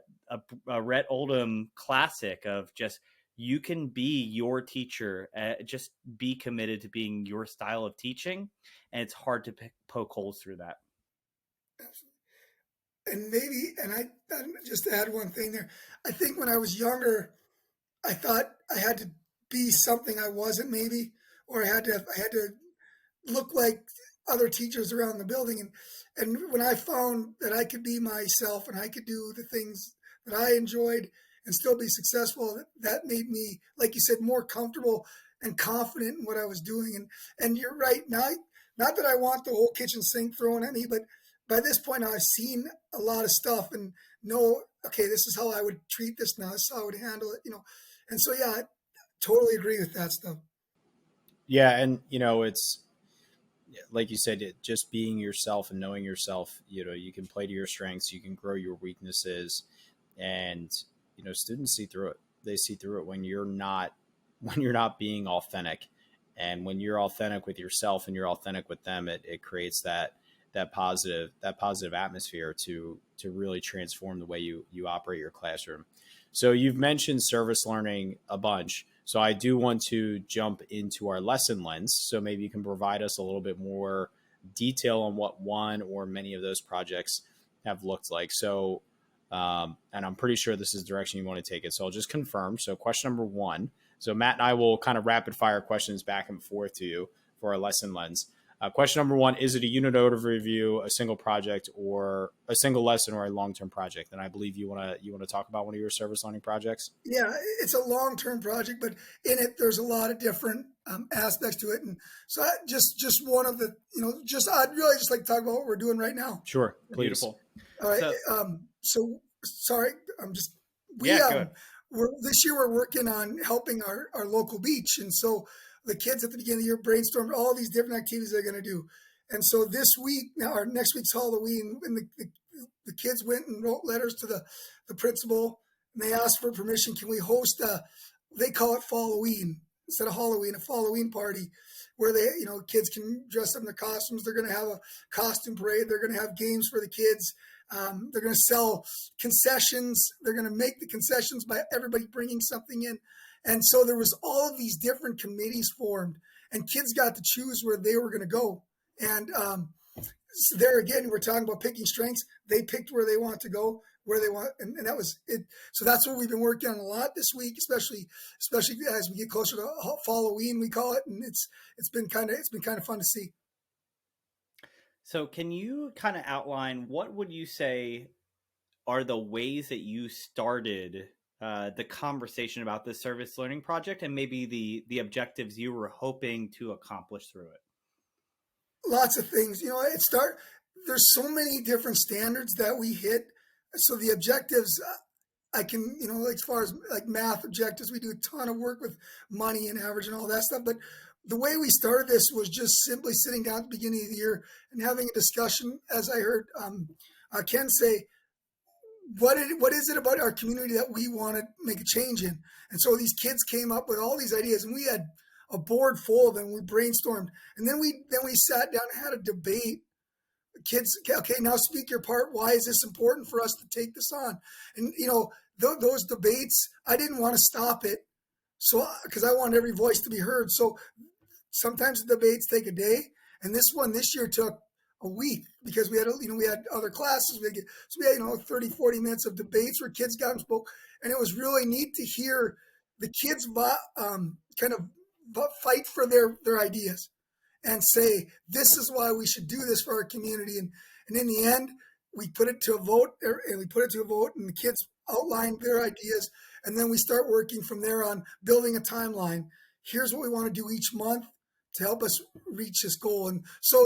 Rhett Oldham classic of just, you can be your teacher. Just be committed to being your style of teaching. And it's hard to poke holes through that. Absolutely. And maybe, and I just to add one thing there, I think when I was younger, I thought I had to be something I wasn't, maybe, or I had to look like other teachers around the building. And when I found that I could be myself and I could do the things that I enjoyed and still be successful, that made me, like you said, more comfortable and confident in what I was doing. And you're right. Now, not that I want the whole kitchen sink thrown at me, but by this point, I've seen a lot of stuff and know, okay, this is how I would treat this now. This is how I would handle it, you know. And so, yeah, I totally agree with that stuff. Yeah. And, you know, it's like you said, just being yourself and knowing yourself, you know, you can play to your strengths, you can grow your weaknesses, and, you know, students see through it. They see through it when you're not being authentic. And when you're authentic with yourself and you're authentic with them, it creates that positive atmosphere to really transform the way you operate your classroom. So you've mentioned service learning a bunch. So I do want to jump into our lesson lens. So maybe you can provide us a little bit more detail on what one or many of those projects have looked like. So, and I'm pretty sure this is the direction you want to take it. So I'll just confirm. So question number one. So Matt and I will kind of rapid fire questions back and forth to you for our lesson lens. Question number 1, is it a unit overview, a single project, or a single lesson, or a long-term project? And I believe you want to talk about one of your service learning projects. Yeah, it's a long-term project, but in it, there's a lot of different aspects to it. And so just one of the, I'd really just like to talk about what we're doing right now. Sure. Please. Beautiful. All right. So sorry, Good. This year we're working on helping our local beach. And so the kids at the beginning of the year brainstormed all these different activities they're going to do. And so this week, or next week's Halloween, and the kids went and wrote letters to the principal, and they asked for permission. Can we host they call it Falloween instead of Halloween, a Falloween party where they, kids can dress up in their costumes. They're going to have a costume parade. They're going to have games for the kids. They're going to sell concessions. They're going to make the concessions by everybody bringing something in. And so there was all of these different committees formed, and kids got to choose where they were going to go. And so there again, we're talking about picking strengths. They picked where they want to go, where they want, and that was it. So that's what we've been working on a lot this week, especially as we get closer to Halloween, we call it, and it's been kind of fun to see. So can you kind of outline, what would you say are the ways that you started the conversation about this service learning project, and maybe the objectives you were hoping to accomplish through it? Lots of things. There's so many different standards that we hit. So the objectives, I can, as far as like math objectives, we do a ton of work with money and average and all that stuff. But the way we started this was just simply sitting down at the beginning of the year and having a discussion, as I heard Ken say, what is it about our community that we want to make a change in? And so these kids came up with all these ideas, and we had a board full of them. We brainstormed, and then we sat down and had a debate. Kids, okay, now speak your part. Why is this important for us to take this on? And those debates, I didn't want to stop it, so because I want every voice to be heard. So sometimes the debates take a day, and this year took a week because we had other classes. We had 30, 40 minutes of debates where kids got and spoke, and it was really neat to hear the kids kind of fight for their ideas and say, this is why we should do this for our community. And in the end, we put it to a vote, and the kids outlined their ideas, and then we start working from there on building a timeline. Here's what we want to do each month to help us reach this goal. And so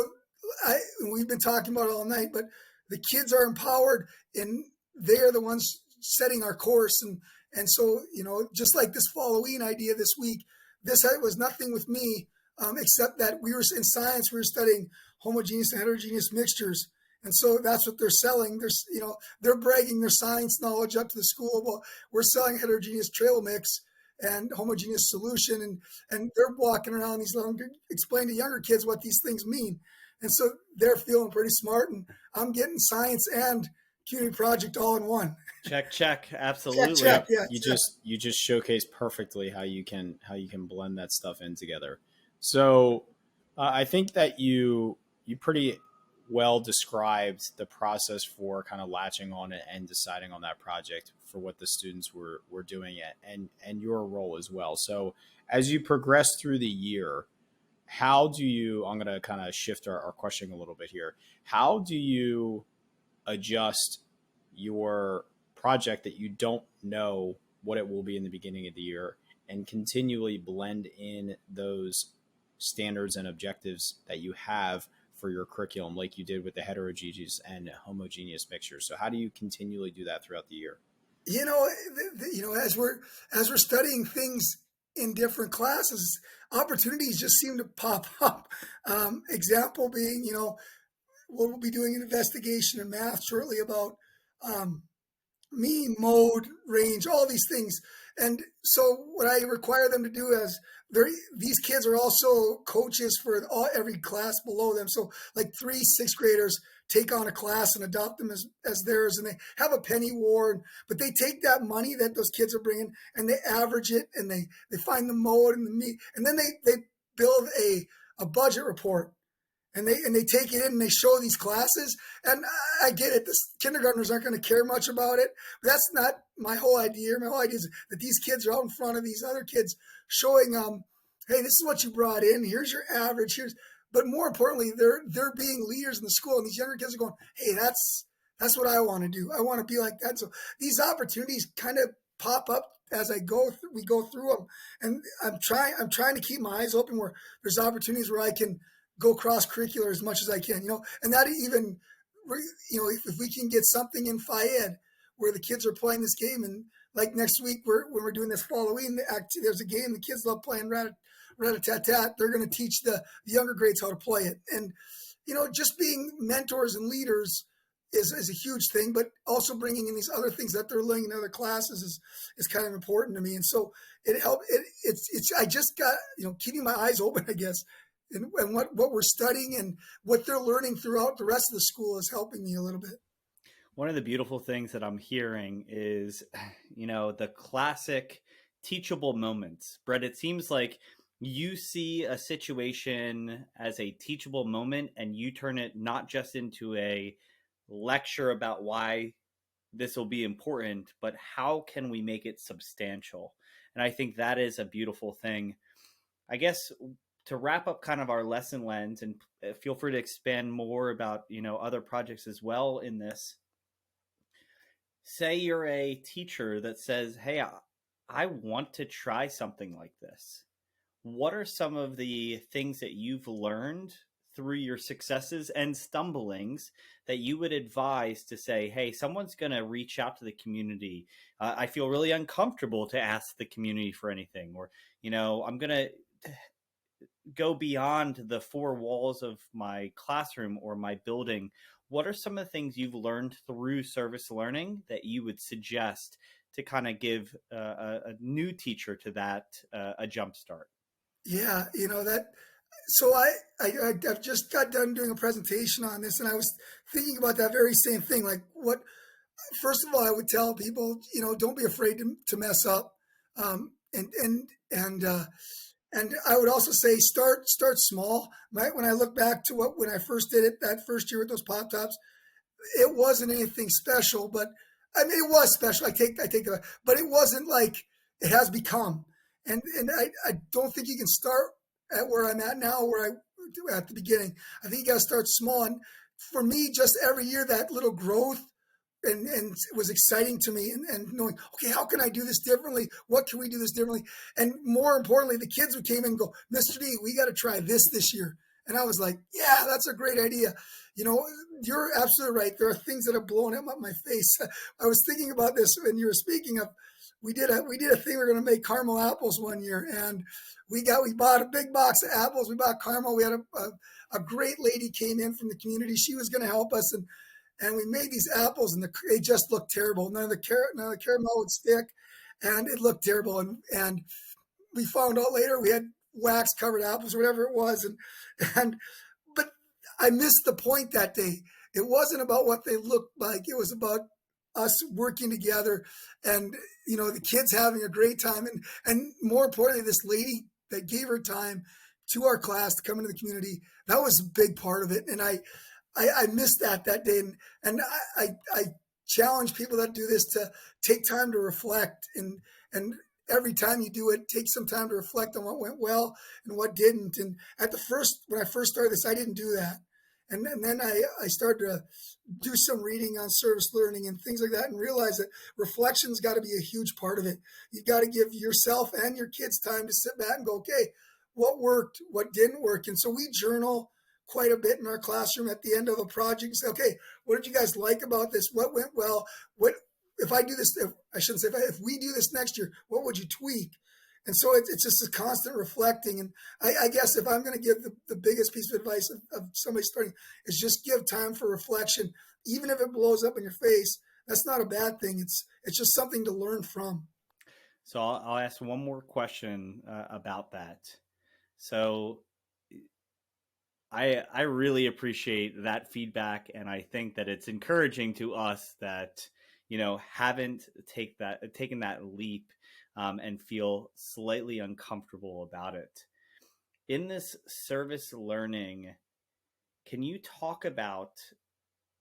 we've been talking about it all night, but the kids are empowered, and they are the ones setting our course. And so, just like this Halloween idea this week, this was nothing with me, except that we were in science, we were studying homogeneous and heterogeneous mixtures. And so that's what they're selling. They're bragging their science knowledge up to the school. Well, we're selling heterogeneous trail mix and homogeneous solution. And they're walking around explaining to younger kids what these things mean. And so they're feeling pretty smart, and I'm getting science and community project all in one. Check. Absolutely. Check. Yeah, You just showcased perfectly how you can blend that stuff in together. So I think that you pretty well described the process for kind of latching on it and deciding on that project for what the students were doing it, and your role as well. So as you progress through the year, how do you, I'm going to kind of shift our questioning a little bit here. How do you adjust your project that you don't know what it will be in the beginning of the year and continually blend in those standards and objectives that you have for your curriculum, like you did with the heterogeneous and homogeneous mixtures? So how do you continually do that throughout the year? As we're studying things in different classes, opportunities just seem to pop up. Example being, we'll be doing an investigation in math shortly about mean, mode, range, all these things. And so what I require them to do is these kids are also coaches for every class below them. So like 3 6th graders take on a class and adopt them as theirs, and they have a penny war, but they take that money that those kids are bringing and they average it, and they find the mode and the mean, and then they build a budget report. and they take it in and they show these classes. And I get it. The kindergartners aren't going to care much about it. But that's not my whole idea. My whole idea is that these kids are out in front of these other kids showing hey, this is what you brought in. Here's your average. But more importantly, they're being leaders in the school, and these younger kids are going, hey, that's what I want to do. I want to be like that. So these opportunities kind of pop up as we go through them, and I'm trying to keep my eyes open where there's opportunities where I can go cross curricular as much as I can, and that even, if we can get something in Phi-Ed where the kids are playing this game, and like next week when we're doing this Halloween there's a game the kids love playing, Rat-a-tat-tat. They're going to teach the younger grades how to play it, and just being mentors and leaders is a huge thing, but also bringing in these other things that they're learning in other classes is kind of important to me. And so it helped. It's I just got keeping my eyes open, I guess, and what we're studying and what they're learning throughout the rest of the school is helping me a little bit. One of the beautiful things that I'm hearing is, the classic teachable moments. Brett, it seems like you see a situation as a teachable moment and you turn it not just into a lecture about why this will be important, but how can we make it substantial? And I think that is a beautiful thing. I guess to wrap up kind of our lesson lens, and feel free to expand more about, other projects as well in this. Say you're a teacher that says, hey, I want to try something like this. What are some of the things that you've learned through your successes and stumblings that you would advise to say, hey, someone's going to reach out to the community. I feel really uncomfortable to ask the community for anything, or, I'm going to go beyond the four walls of my classroom or my building. What are some of the things you've learned through service learning that you would suggest to kind of give a new teacher to that a jump start? Yeah, So I've just got done doing a presentation on this, and I was thinking about that very same thing. Like, first of all, I would tell people, don't be afraid to mess up, and I would also say start small. When I look back to when I first did it that first year with those pop tops, it wasn't anything special, but I mean it was special. I take that, but it wasn't like it has become. And I don't think you can start at where I'm at now, where I do at the beginning. I think you got to start small. And for me, just every year, that little growth and it was exciting to me, and knowing, okay, how can I do this differently? What can we do this differently? And more importantly, the kids would came in and go, Mr. D, we got to try this year. And I was like, yeah, that's a great idea. You're absolutely right. There are things that have blown up my face. I was thinking about this when you were speaking of, we did a thing. We were going to make caramel apples one year, and we bought a big box of apples. We bought caramel. We had a great lady came in from the community. She was going to help us, and we made these apples, and they just looked terrible. None of the caramel would stick, and it looked terrible. And we found out later we had wax covered apples or whatever it was, but I missed the point that day. It wasn't about what they looked like. It was about us working together, and the kids having a great time, and more importantly, this lady that gave her time to our class to come into the community. That was a big part of it, and I missed that day, and I challenge people that do this to take time to reflect, and every time you do it, take some time to reflect on what went well and what didn't. And when I first started this, I didn't do that. And then I started to do some reading on service learning and things like that, and realize that reflection's got to be a huge part of it. You got to give yourself and your kids time to sit back and go, okay, what worked, what didn't work. And so we journal quite a bit in our classroom at the end of a project and say, okay, what did you guys like about this? What went well? What if I do this? If we do this next year, what would you tweak? And so it's just a constant reflecting. And I guess if I'm going to give the biggest piece of advice of somebody starting, is just give time for reflection. Even if it blows up in your face, that's not a bad thing. It's just something to learn from. So I'll ask one more question about that. So I really appreciate that feedback, and I think that it's encouraging to us that haven't taken that leap and feel slightly uncomfortable about it. In this service learning, Can you talk about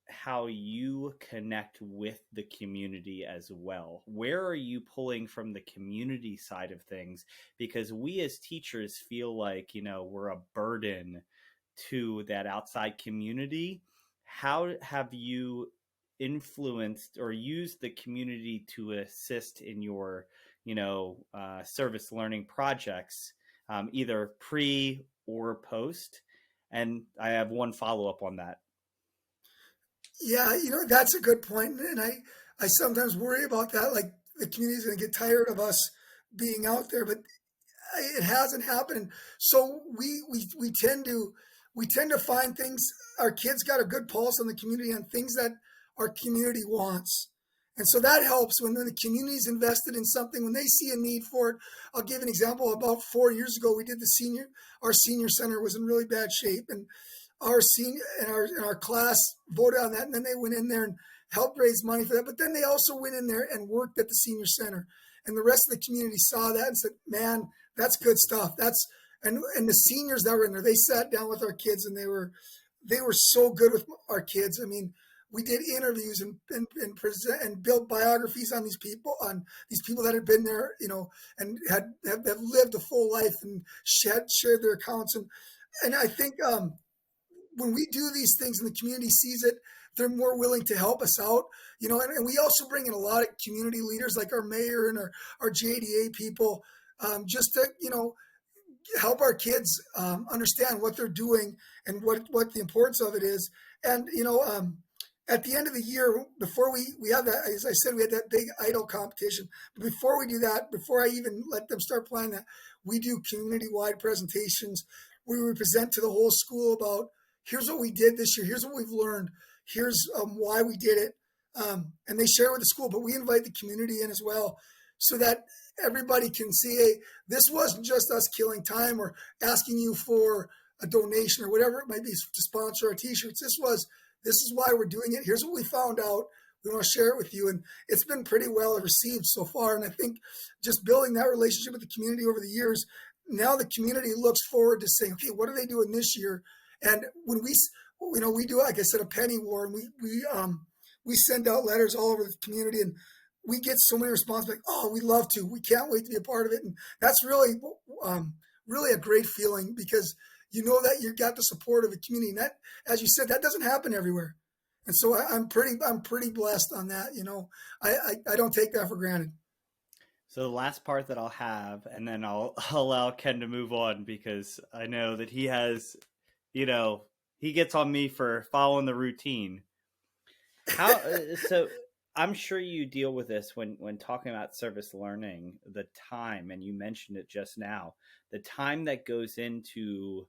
how you connect with the community as well? Where are you pulling from the community side of things? Because we as teachers feel like, we're a burden to that outside community. How have you influenced or used the community to assist in your, service learning projects, either pre or post? And I have one follow up on that. Yeah, that's a good point. And I sometimes worry about that. Like the community's going to get tired of us being out there, but it hasn't happened. So we tend to find things. Our kids got a good pulse on the community and things that our community wants. And so that helps when the community's invested in something, when they see a need for it. I'll give an example. About 4 years ago, we did our senior center was in really bad shape, and our senior and our class voted on that, and then they went in there and helped raise money for that. But then they also went in there and worked at the senior center, and the rest of the community saw that and said, "Man, that's good stuff." And the seniors that were in there, they sat down with our kids, and they were so good with our kids. I mean, we did interviews and present and built biographies on these people that had been there, and have lived a full life and shared their accounts. And I think when we do these things and the community sees it, they're more willing to help us out, and we also bring in a lot of community leaders like our mayor and our JDA people, just to, help our kids understand what they're doing and what the importance of it is. And, at the end of the year, before we have that, as I said, we had that big idol competition. But before we do that, before I even let them start playing that, we do community-wide presentations where we present to the whole school about, here's what we did this year, here's what we've learned, here's why we did it. And they share with the school, but we invite the community in as well so that everybody can see, hey, this wasn't just us killing time or asking you for a donation or whatever it might be to sponsor our t-shirts. This is why we're doing it. Here's what we found out. We want to share it with you. And it's been pretty well received so far. And I think just building that relationship with the community over the years, now the community looks forward to saying, okay, what are they doing this year? And when we do, like I said, a penny war, and we send out letters all over the community, and we get so many responses like, oh, we'd love to. We can't wait to be a part of it. And that's really, really a great feeling, because you know that you got the support of the community. And that, as you said, that doesn't happen everywhere. And so I'm pretty blessed on that. I don't take that for granted. So the last part that I'll have, and then I'll allow Ken to move on, because I know that he has, he gets on me for following the routine. So I'm sure you deal with this when talking about service learning, the time, and you mentioned it just now, the time that goes into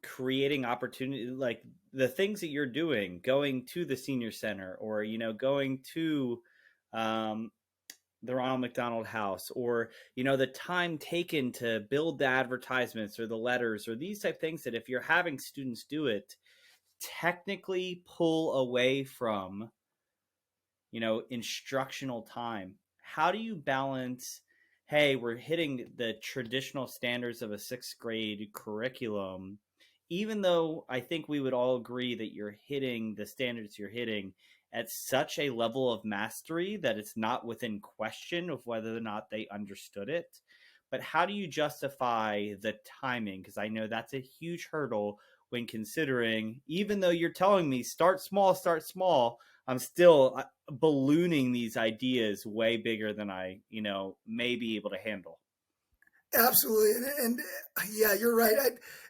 creating opportunity, like the things that you're doing, going to the senior center, or, going to the Ronald McDonald House, or, the time taken to build the advertisements or the letters or these type of things that if you're having students do it, technically pull away from, instructional time. How do you balance, hey, we're hitting the traditional standards of a 6th grade curriculum, even though I think we would all agree that you're hitting the standards you're hitting at such a level of mastery that it's not within question of whether or not they understood it. But how do you justify the timing? Because I know that's a huge hurdle when considering, even though you're telling me start small, I'm still ballooning these ideas way bigger than I, may be able to handle. Absolutely. And yeah, you're right.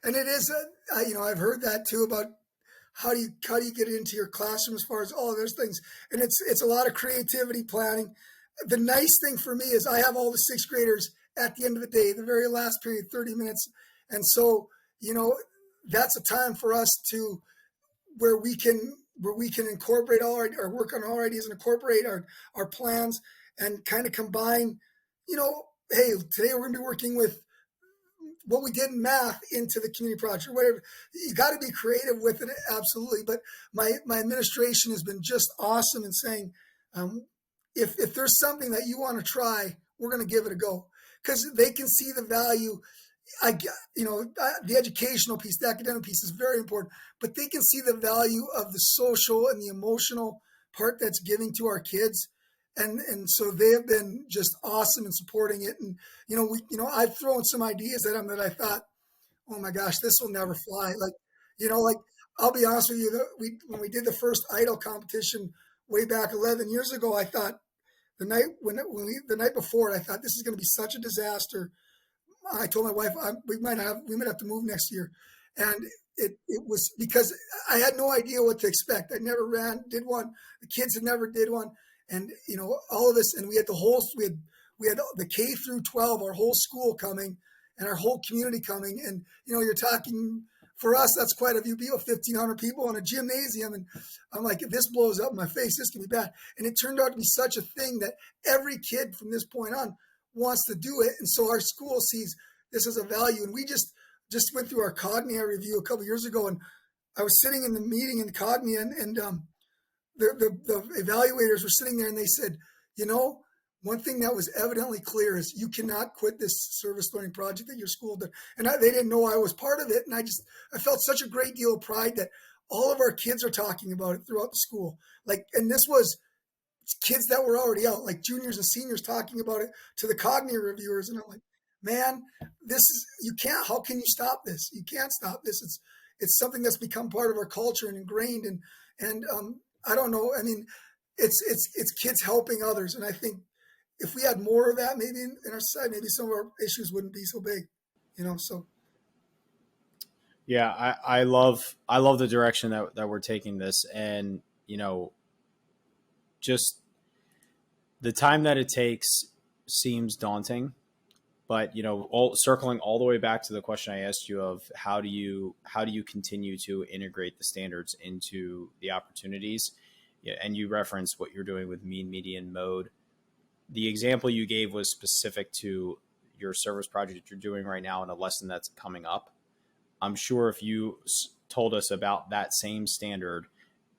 And it is, I've heard that too about how do you get it into your classroom as far as all of those things. And it's a lot of creativity planning. The nice thing for me is I have all the 6th graders at the end of the day, the very last period, 30 minutes. And so, that's a time for us to, where we can incorporate all our work on all our ideas and incorporate our plans and kind of combine, hey, today we're going to be working with what we did in math into the community project or whatever. You got to be creative with it. Absolutely. But my administration has been just awesome in saying, if there's something that you want to try, we're going to give it a go, because they can see the value the educational piece, the academic piece is very important, but they can see the value of the social and the emotional part that's giving to our kids. And so they have been just awesome in supporting it. And, I've thrown some ideas at them that I thought, oh my gosh, this will never fly. Like, I'll be honest with you, when we did the first idol competition way back 11 years ago, I thought the night before, I thought this is going to be such a disaster. I told my wife we might have to move next year, and it was because I had no idea what to expect. I never did one. The kids had never did one, and all of us, and we had the K through 12, our whole school coming, and our whole community coming, and you're talking. For us, that's quite a few people, 1,500 people in a gymnasium. And I'm like, if this blows up in my face, this can be bad. And it turned out to be such a thing that every kid from this point on wants to do it. And so our school sees this as a value. And we just went through our Cognia review a couple of years ago. And I was sitting in the meeting in Cognia, and the evaluators were sitting there, and they said, one thing that was evidently clear is you cannot quit this service learning project that your school did. And they didn't know I was part of it. And I felt such a great deal of pride that all of our kids are talking about it throughout the school. And this was kids that were already out, like juniors and seniors talking about it to the Cognia reviewers. And I'm like, man, how can you stop this? You can't stop this. It's something that's become part of our culture and ingrained. And I don't know. I mean, it's kids helping others. And I think, if we had more of that, maybe in our society, maybe some of our issues wouldn't be so big, so. Yeah, I love the direction that we're taking this, and, just the time that it takes seems daunting, but, circling all the way back to the question I asked you of how do you continue to integrate the standards into the opportunities? Yeah, and you referenced what you're doing with mean, median, mode. The example you gave was specific to your service project that you're doing right now and a lesson that's coming up. I'm sure if you told us about that same standard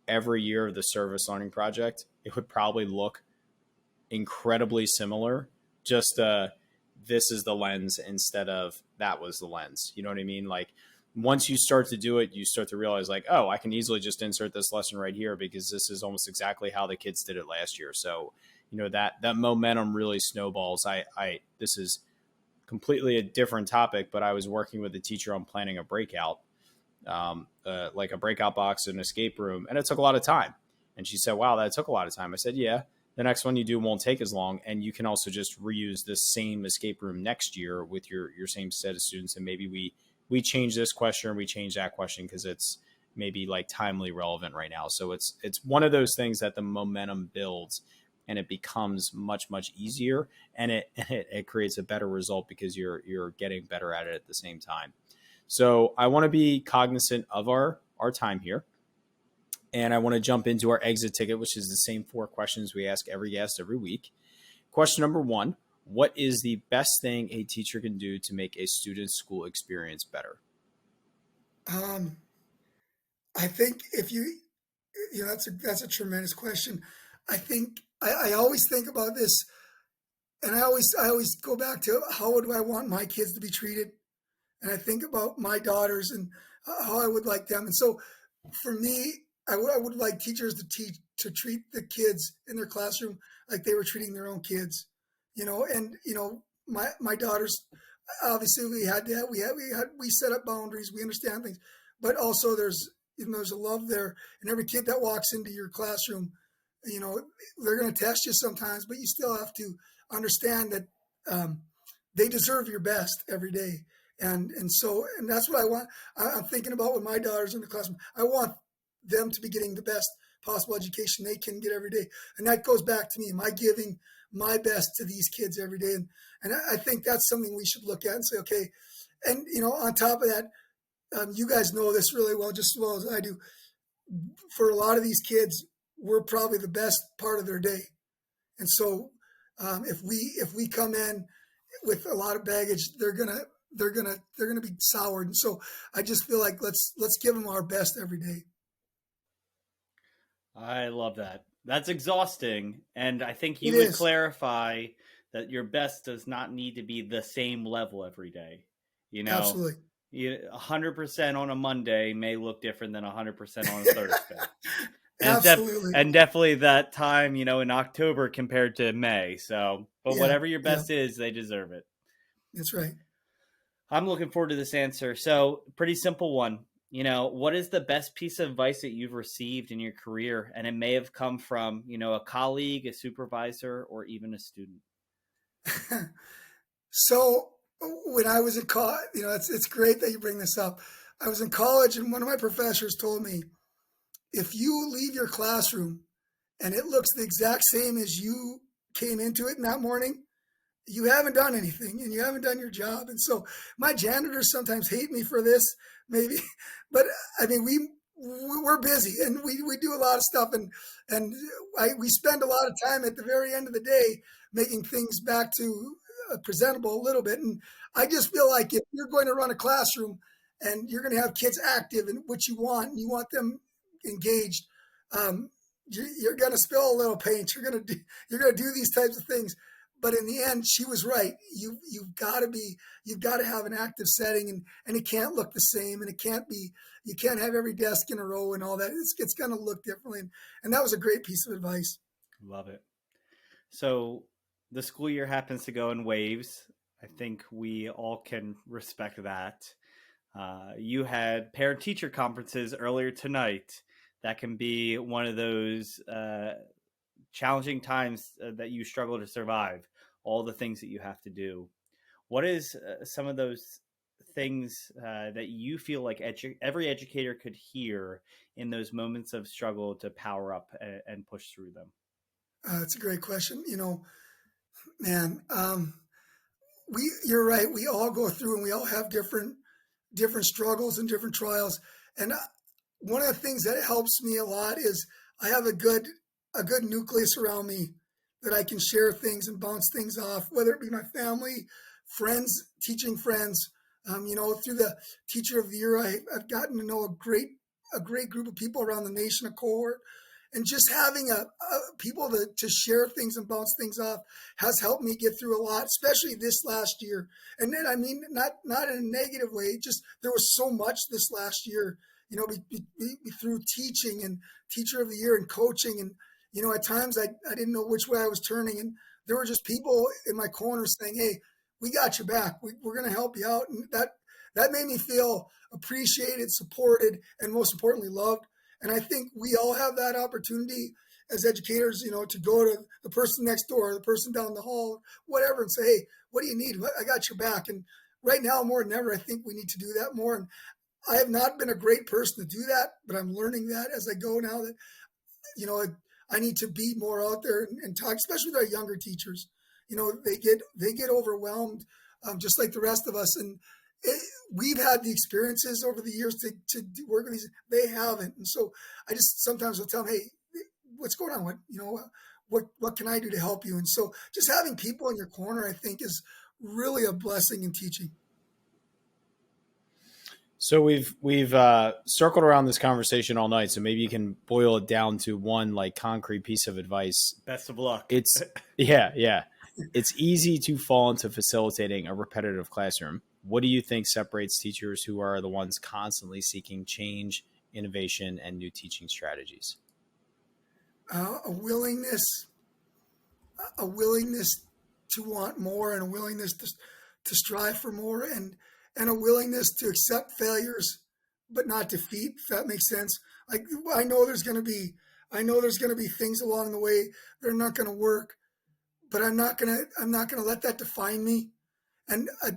every year of the service learning project, it would probably look incredibly similar. Just this is the lens instead of that was the lens. You know what I mean? Like, once you start to do it, you start to realize, like, oh, I can easily just insert this lesson right here because this is almost exactly how the kids did it last year. So, that momentum really snowballs. This is completely a different topic, but I was working with a teacher on planning a breakout, like a breakout box in an escape room. And it took a lot of time. And she said, wow, that took a lot of time. I said, yeah, the next one you do won't take as long. And you can also just reuse this same escape room next year with your same set of students. And maybe we change this question or we change that question because it's maybe like timely relevant right now. So it's one of those things that the momentum builds and it becomes much, much easier, and it creates a better result because you're getting better at it at the same time. So I want to be cognizant of our time here, and I want to jump into our exit ticket, which is the same 4 questions we ask every guest every week. Question number 1, what is the best thing a teacher can do to make a student's school experience better? I think that's a tremendous question. I think I always think about this, and I always go back to how would I want my kids to be treated, and I think about my daughters and how I would like them. And so, for me, I would like teachers to treat the kids in their classroom like they were treating their own kids, And my daughters, obviously we set up boundaries, we understand things, but also there's a love there, and every kid that walks into your classroom, they're going to test you sometimes, but you still have to understand that they deserve your best every day. And that's what I want. I'm thinking about with my daughters in the classroom. I want them to be getting the best possible education they can get every day. And that goes back to me. Am I giving my best to these kids every day? And I think that's something we should look at and say, okay. And, on top of that, you guys know this really well, just as well as I do. For a lot of these kids, we're probably the best part of their day. And so if we come in with a lot of baggage, they're gonna be soured. And so I just feel like let's give them our best every day. I love that. That's exhausting. And I think you would clarify that your best does not need to be the same level every day. You know, Absolutely. 100% on a Monday may look different than 100% on a Thursday. Absolutely. And definitely that time, in October compared to May. So, but Yeah. whatever your best is, they deserve it. That's right. I'm looking forward to this answer. So, pretty simple one. What is the best piece of advice that you've received in your career? And it may have come from, a colleague, a supervisor, or even a student. So when I was in college, it's great that you bring this up. I was in college, and one of my professors told me, if you leave your classroom and it looks the exact same as you came into it in that morning, you haven't done anything and you haven't done your job. And so my janitors sometimes hate me for this, maybe, but I mean, we're busy and we do a lot of stuff, and we spend a lot of time at the very end of the day making things back to presentable a little bit. And I just feel like if you're going to run a classroom and you're going to have kids active in what you want, and you want them engaged, you're going to spill a little paint. You're going to do these types of things. But in the end, she was right. You've got to have an active setting, and it can't look the same, and you can't have every desk in a row and all that. It's going to look differently. And that was a great piece of advice. Love it. So the school year happens to go in waves. I think we all can respect that. You had parent-teacher conferences earlier tonight. That can be one of those challenging times that you struggle to survive, all the things that you have to do. What is some of those things that you feel like every educator could hear in those moments of struggle to power up and push through them? That's a great question. Man, you're right. We all go through, and we all have different struggles and different trials. And one of the things that helps me a lot is I have a good nucleus around me that I can share things and bounce things off, whether it be my family, friends, teaching friends. Through the Teacher of the Year, I've gotten to know a great group of people around the nation, a cohort, and just having people to share things and bounce things off has helped me get through a lot, especially this last year. And then, I mean, not in a negative way, just there was so much this last year, through teaching and Teacher of the Year and coaching. And, at times I didn't know which way I was turning. And there were just people in my corner saying, hey, we got your back. We're going to help you out. And that made me feel appreciated, supported, and most importantly, loved. And I think we all have that opportunity as educators, to go to the person next door, the person down the hall, whatever, and say, hey, what do you need? I got your back. And right now, more than ever, I think we need to do that more. And I have not been a great person to do that, but I'm learning that as I go now, that, I need to be more out there and talk, especially with our younger teachers. They get overwhelmed, just like the rest of us. And we've had the experiences over the years to work with these. They haven't. And so I just sometimes will tell them, hey, what's going on? What can I do to help you? And so just having people in your corner, I think, is really a blessing in teaching. So we've circled around this conversation all night. So maybe you can boil it down to one concrete piece of advice. Best of luck. It's yeah. It's easy to fall into facilitating a repetitive classroom. What do you think separates teachers who are the ones constantly seeking change, innovation, and new teaching strategies? A willingness to want more, and a willingness to strive for more, and a willingness to accept failures, but not defeat, if that makes sense. I know there's going to be things along the way that are not going to work, but I'm not going to let that define me. And I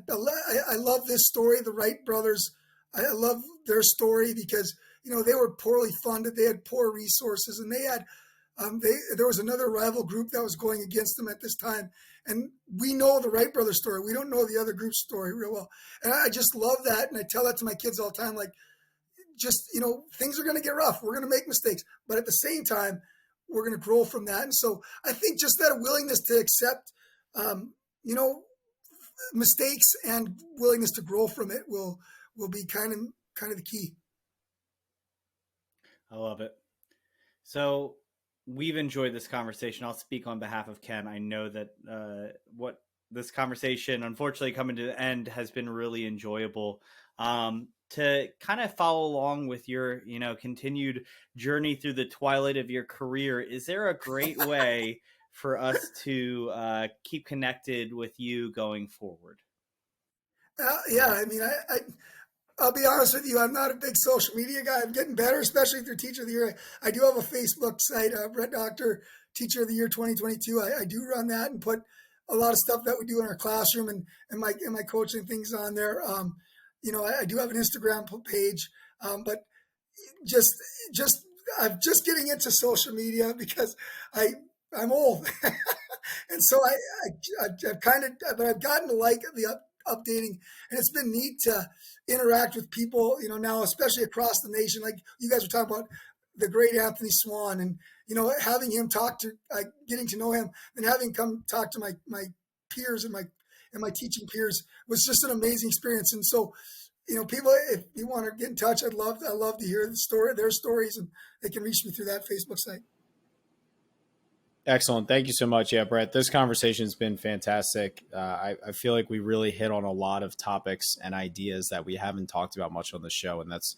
love this story, the Wright brothers. I love their story because, they were poorly funded. They had poor resources, and they had, there was another rival group that was going against them at this time. And we know the Wright brothers story. We don't know the other group's story real well. And I just love that. And I tell that to my kids all the time, things are going to get rough. We're going to make mistakes, but at the same time, we're going to grow from that. And so I think just that willingness to accept, mistakes and willingness to grow from it will be kind of the key. I love it. So we've enjoyed this conversation. I'll speak on behalf of Ken. I know that what this conversation, unfortunately coming to the end, has been really enjoyable. To kind of follow along with your, continued journey through the twilight of your career, is there a great way for us to keep connected with you going forward? Yeah, I mean, I'll be honest with you. I'm not a big social media guy. I'm getting better, especially through Teacher of the Year. I do have a Facebook site, Brett Doctor, Teacher of the Year 2022. I do run that and put a lot of stuff that we do in our classroom and my coaching things on there. I do have an Instagram page, but I'm just getting into social media because I'm old, and so I've gotten to like the updating, and it's been neat to interact with people, now, especially across the nation. Like you guys were talking about the great Anthony Swan, and, having him getting to know him and having come talk to my peers and my teaching peers was just an amazing experience. And so, people, if you want to get in touch, I'd love to hear their stories, and they can reach me through that Facebook site. Excellent. Thank you so much. Yeah, Brett, this conversation has been fantastic. I feel like we really hit on a lot of topics and ideas that we haven't talked about much on the show. And that's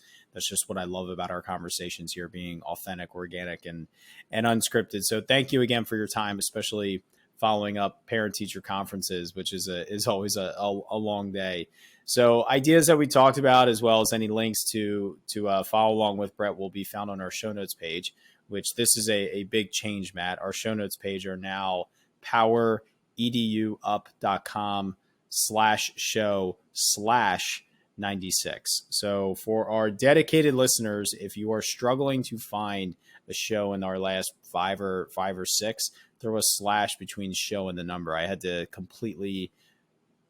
just what I love about our conversations here, being authentic, organic, and unscripted. So thank you again for your time, especially following up parent-teacher conferences, which is always a long day. So ideas that we talked about, as well as any links to follow along with Brett, will be found on our show notes page, which this is a big change, Matt. Our show notes page are now powereduup.com/show/96. So for our dedicated listeners, if you are struggling to find a show in our last five or six, throw a slash between show and the number. I had to completely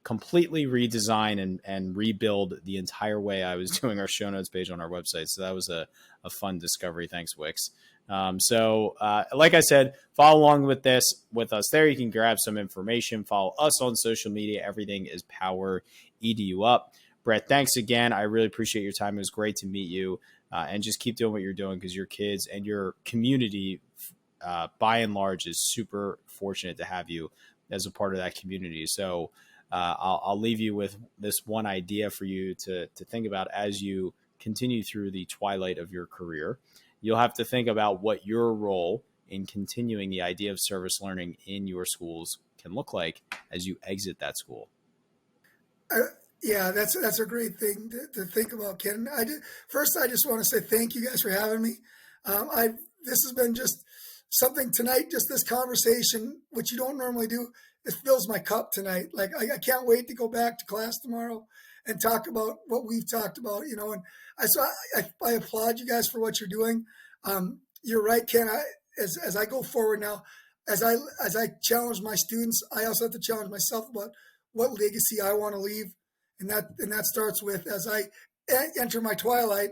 redesign and rebuild the entire way I was doing our show notes page on our website. So that was a fun discovery. Thanks, Wix. Like I said, follow along with us there. You can grab some information, follow us on social media. Everything is Power EDU Up. Brett, thanks again. I really appreciate your time. It was great to meet you, and just keep doing what you're doing, because your kids and your community, by and large, is super fortunate to have you as a part of that community. So I'll leave you with this one idea for you to think about as you continue through the twilight of your career. You'll have to think about what your role in continuing the idea of service learning in your schools can look like as you exit that school. Yeah, that's a great thing to think about, Ken. First, I just want to say thank you guys for having me. This has been just something tonight, just this conversation, which you don't normally do. It fills my cup tonight. Like I can't wait to go back to class tomorrow and talk about what we've talked about, and I applaud you guys for what you're doing. You're right, Ken. As I go forward now, as I challenge my students, I also have to challenge myself about what legacy I want to leave. And that starts with, as I enter my twilight,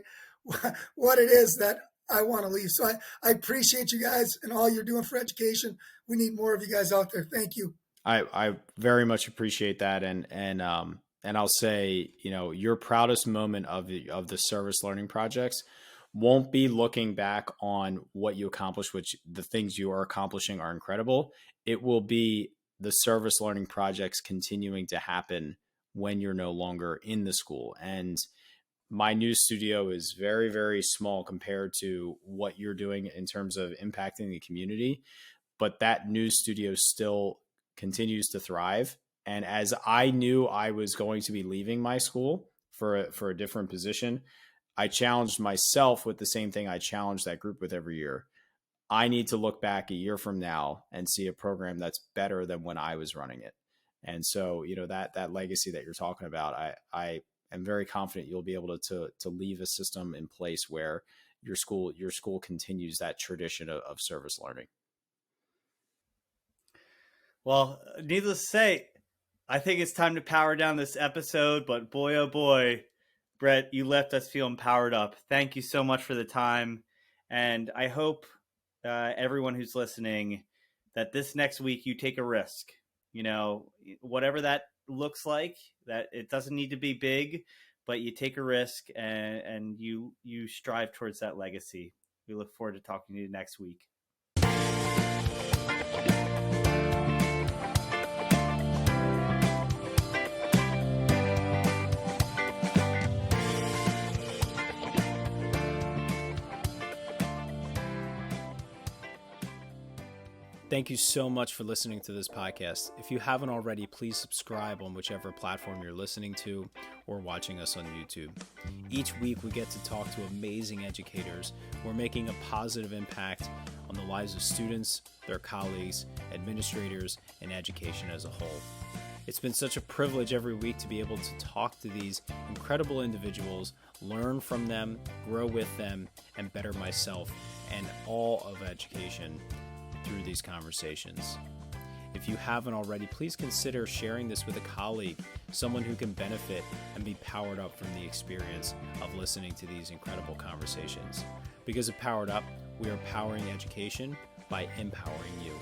what it is that I want to leave. So I appreciate you guys and all you're doing for education. We need more of you guys out there. Thank you. I very much appreciate that. And I'll say, your proudest moment of the service learning projects won't be looking back on what you accomplished, which the things you are accomplishing are incredible. It will be the service learning projects continuing to happen when you're no longer in the school. And my news studio is very, very small compared to what you're doing in terms of impacting the community. But that news studio still continues to thrive. And as I knew I was going to be leaving my school for a different position, I challenged myself with the same thing I challenge that group with every year. I need to look back a year from now and see a program that's better than when I was running it. And so, that legacy that you're talking about, I am very confident you'll be able to leave a system in place where your school continues that tradition of service learning. Well, needless to say, I think it's time to power down this episode, but boy, oh boy, Brett, you left us feeling powered up. Thank you so much for the time. And I hope everyone who's listening that this next week you take a risk, whatever that looks like, that it doesn't need to be big, but you take a risk and you strive towards that legacy. We look forward to talking to you next week. Thank you so much for listening to this podcast. If you haven't already, please subscribe on whichever platform you're listening to or watching us on YouTube. Each week we get to talk to amazing educators who are making a positive impact on the lives of students, their colleagues, administrators, and education as a whole. It's been such a privilege every week to be able to talk to these incredible individuals, learn from them, grow with them, and better myself and all of education through these conversations. If you haven't already, please consider sharing this with a colleague, someone who can benefit and be powered up from the experience of listening to these incredible conversations. Because of Powered Up, we are powering education by empowering you.